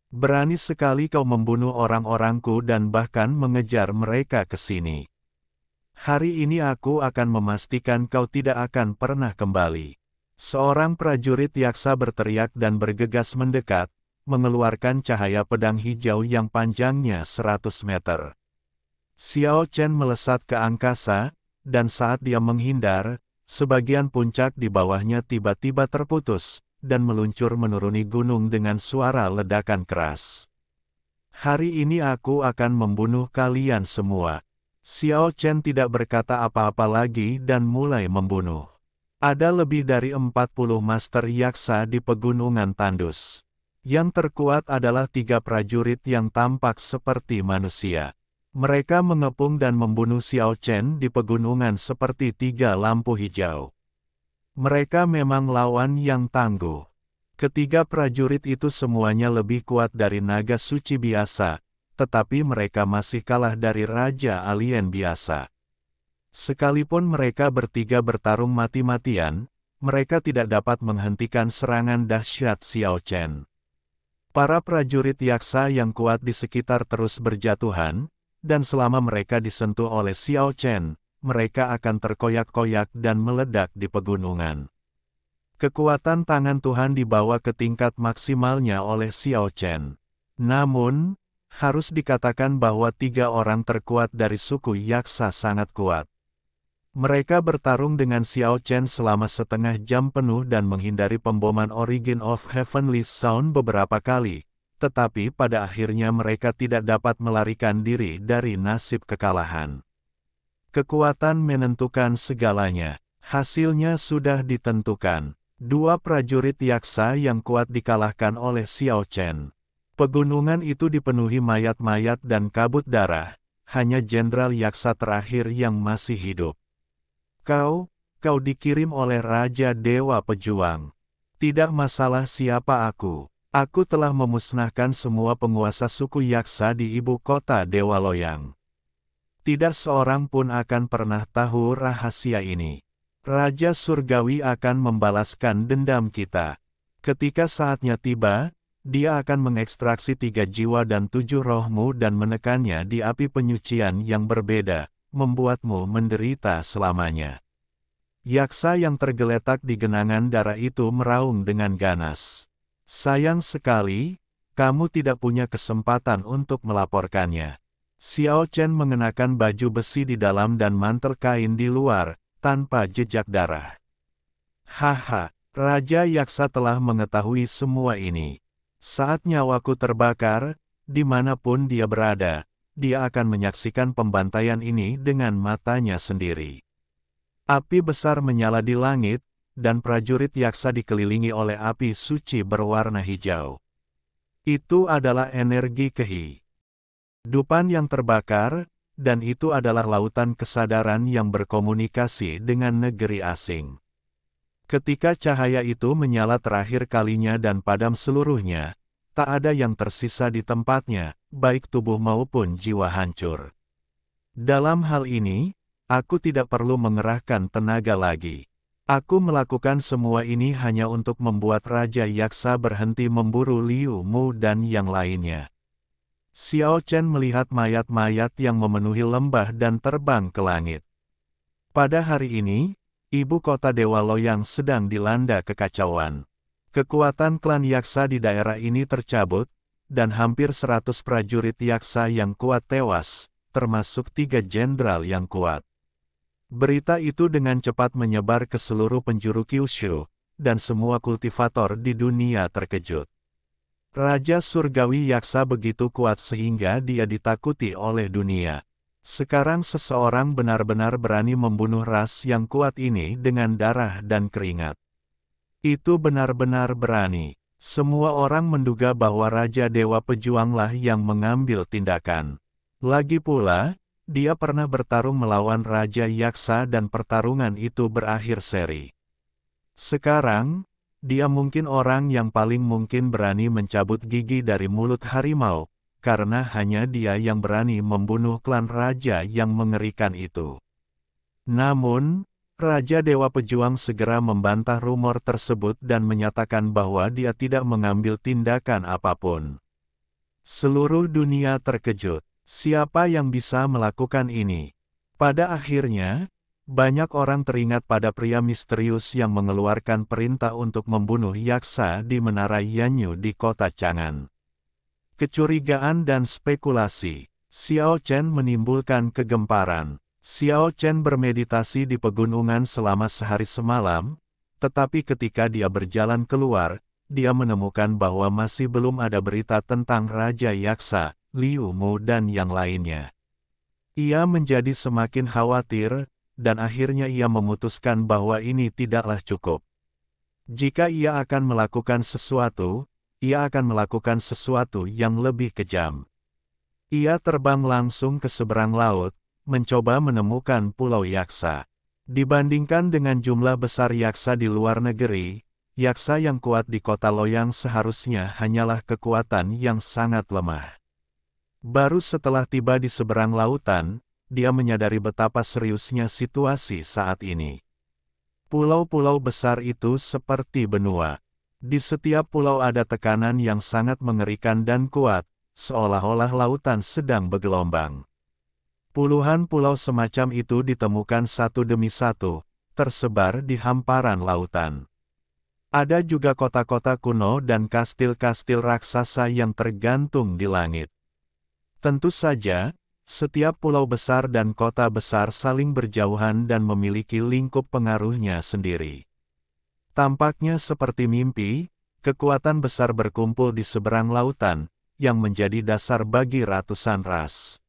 Berani sekali kau membunuh orang-orangku dan bahkan mengejar mereka ke sini. Hari ini aku akan memastikan kau tidak akan pernah kembali. Seorang prajurit yaksa berteriak dan bergegas mendekat, mengeluarkan cahaya pedang hijau yang panjangnya 100 meter. Xiao Chen melesat ke angkasa, dan saat dia menghindar, sebagian puncak di bawahnya tiba-tiba terputus, dan meluncur menuruni gunung dengan suara ledakan keras. Hari ini aku akan membunuh kalian semua. Xiao Chen tidak berkata apa-apa lagi dan mulai membunuh. Ada lebih dari 40 master yaksa di pegunungan Tandus. Yang terkuat adalah 3 prajurit yang tampak seperti manusia. Mereka mengepung dan membunuh Xiao Chen di pegunungan seperti 3 lampu hijau. Mereka memang lawan yang tangguh. Ketiga prajurit itu semuanya lebih kuat dari naga suci biasa, tetapi mereka masih kalah dari Raja Alien biasa. Sekalipun mereka bertiga bertarung mati-matian, mereka tidak dapat menghentikan serangan dahsyat Xiao Chen. Para prajurit yaksa yang kuat di sekitar terus berjatuhan, dan selama mereka disentuh oleh Xiao Chen, mereka akan terkoyak-koyak dan meledak di pegunungan. Kekuatan tangan Tuhan dibawa ke tingkat maksimalnya oleh Xiao Chen. Namun, harus dikatakan bahwa 3 orang terkuat dari suku yaksa sangat kuat. Mereka bertarung dengan Xiao Chen selama setengah jam penuh dan menghindari pemboman Origin of Heavenly Sound beberapa kali, tetapi pada akhirnya mereka tidak dapat melarikan diri dari nasib kekalahan. Kekuatan menentukan segalanya. Hasilnya sudah ditentukan. 2 prajurit yaksa yang kuat dikalahkan oleh Xiao Chen. Pegunungan itu dipenuhi mayat-mayat dan kabut darah, hanya Jenderal Yaksa terakhir yang masih hidup. Kau dikirim oleh Raja Dewa Pejuang. Tidak masalah siapa aku telah memusnahkan semua penguasa suku Yaksa di ibu kota Dewa Loyang. Tidak seorang pun akan pernah tahu rahasia ini. Raja Surgawi akan membalaskan dendam kita. Ketika saatnya tiba, dia akan mengekstraksi 3 jiwa dan 7 rohmu dan menekannya di api penyucian yang berbeda, membuatmu menderita selamanya. Yaksa yang tergeletak di genangan darah itu meraung dengan ganas. Sayang sekali, kamu tidak punya kesempatan untuk melaporkannya. Xiao Chen mengenakan baju besi di dalam dan mantel kain di luar, tanpa jejak darah. Haha, Raja Yaksa telah mengetahui semua ini. Saat nyawaku terbakar, dimanapun dia berada, dia akan menyaksikan pembantaian ini dengan matanya sendiri. Api besar menyala di langit, dan prajurit yaksa dikelilingi oleh api suci berwarna hijau. Itu adalah energi kehidupan yang terbakar, dan itu adalah lautan kesadaran yang berkomunikasi dengan negeri asing. Ketika cahaya itu menyala terakhir kalinya dan padam seluruhnya, tak ada yang tersisa di tempatnya, baik tubuh maupun jiwa hancur. Dalam hal ini, aku tidak perlu mengerahkan tenaga lagi. Aku melakukan semua ini hanya untuk membuat Raja Yaksa berhenti memburu Liu Mu dan yang lainnya. Xiao Chen melihat mayat-mayat yang memenuhi lembah dan terbang ke langit. Pada hari ini, ibu kota Dewa Loyang sedang dilanda kekacauan. Kekuatan klan Yaksa di daerah ini tercabut, dan hampir 100 prajurit Yaksa yang kuat tewas, termasuk 3 jenderal yang kuat. Berita itu dengan cepat menyebar ke seluruh penjuru Kyushu, dan semua kultivator di dunia terkejut. Raja Surgawi Yaksa begitu kuat sehingga dia ditakuti oleh dunia. Sekarang seseorang benar-benar berani membunuh ras yang kuat ini dengan darah dan keringat. Itu benar-benar berani. Semua orang menduga bahwa Raja Dewa Pejuanglah yang mengambil tindakan. Lagi pula, dia pernah bertarung melawan Raja Yaksa dan pertarungan itu berakhir seri. Sekarang, dia mungkin orang yang paling mungkin berani mencabut gigi dari mulut harimau, karena hanya dia yang berani membunuh klan raja yang mengerikan itu. Namun, Raja Dewa Pejuang segera membantah rumor tersebut dan menyatakan bahwa dia tidak mengambil tindakan apapun. Seluruh dunia terkejut. Siapa yang bisa melakukan ini? Pada akhirnya, banyak orang teringat pada pria misterius yang mengeluarkan perintah untuk membunuh Yaksa di Menara Yanyu di kota Chang'an. Kecurigaan dan spekulasi. Xiao Chen menimbulkan kegemparan. Xiao Chen bermeditasi di pegunungan selama sehari semalam, tetapi ketika dia berjalan keluar, dia menemukan bahwa masih belum ada berita tentang Raja Yaksa, Liu Mu dan yang lainnya. Ia menjadi semakin khawatir, dan akhirnya ia memutuskan bahwa ini tidaklah cukup. Jika ia akan melakukan sesuatu, ia akan melakukan sesuatu yang lebih kejam. Ia terbang langsung ke seberang laut, mencoba menemukan Pulau Yaksa. Dibandingkan dengan jumlah besar Yaksa di luar negeri, Yaksa yang kuat di kota Loyang seharusnya hanyalah kekuatan yang sangat lemah. Baru setelah tiba di seberang lautan, dia menyadari betapa seriusnya situasi saat ini. Pulau-pulau besar itu seperti benua. Di setiap pulau ada tekanan yang sangat mengerikan dan kuat, seolah-olah lautan sedang bergelombang. Puluhan pulau semacam itu ditemukan satu demi satu, tersebar di hamparan lautan. Ada juga kota-kota kuno dan kastil-kastil raksasa yang tergantung di langit. Tentu saja, setiap pulau besar dan kota besar saling berjauhan dan memiliki lingkup pengaruhnya sendiri. Tampaknya seperti mimpi, kekuatan besar berkumpul di seberang lautan, yang menjadi dasar bagi ratusan ras.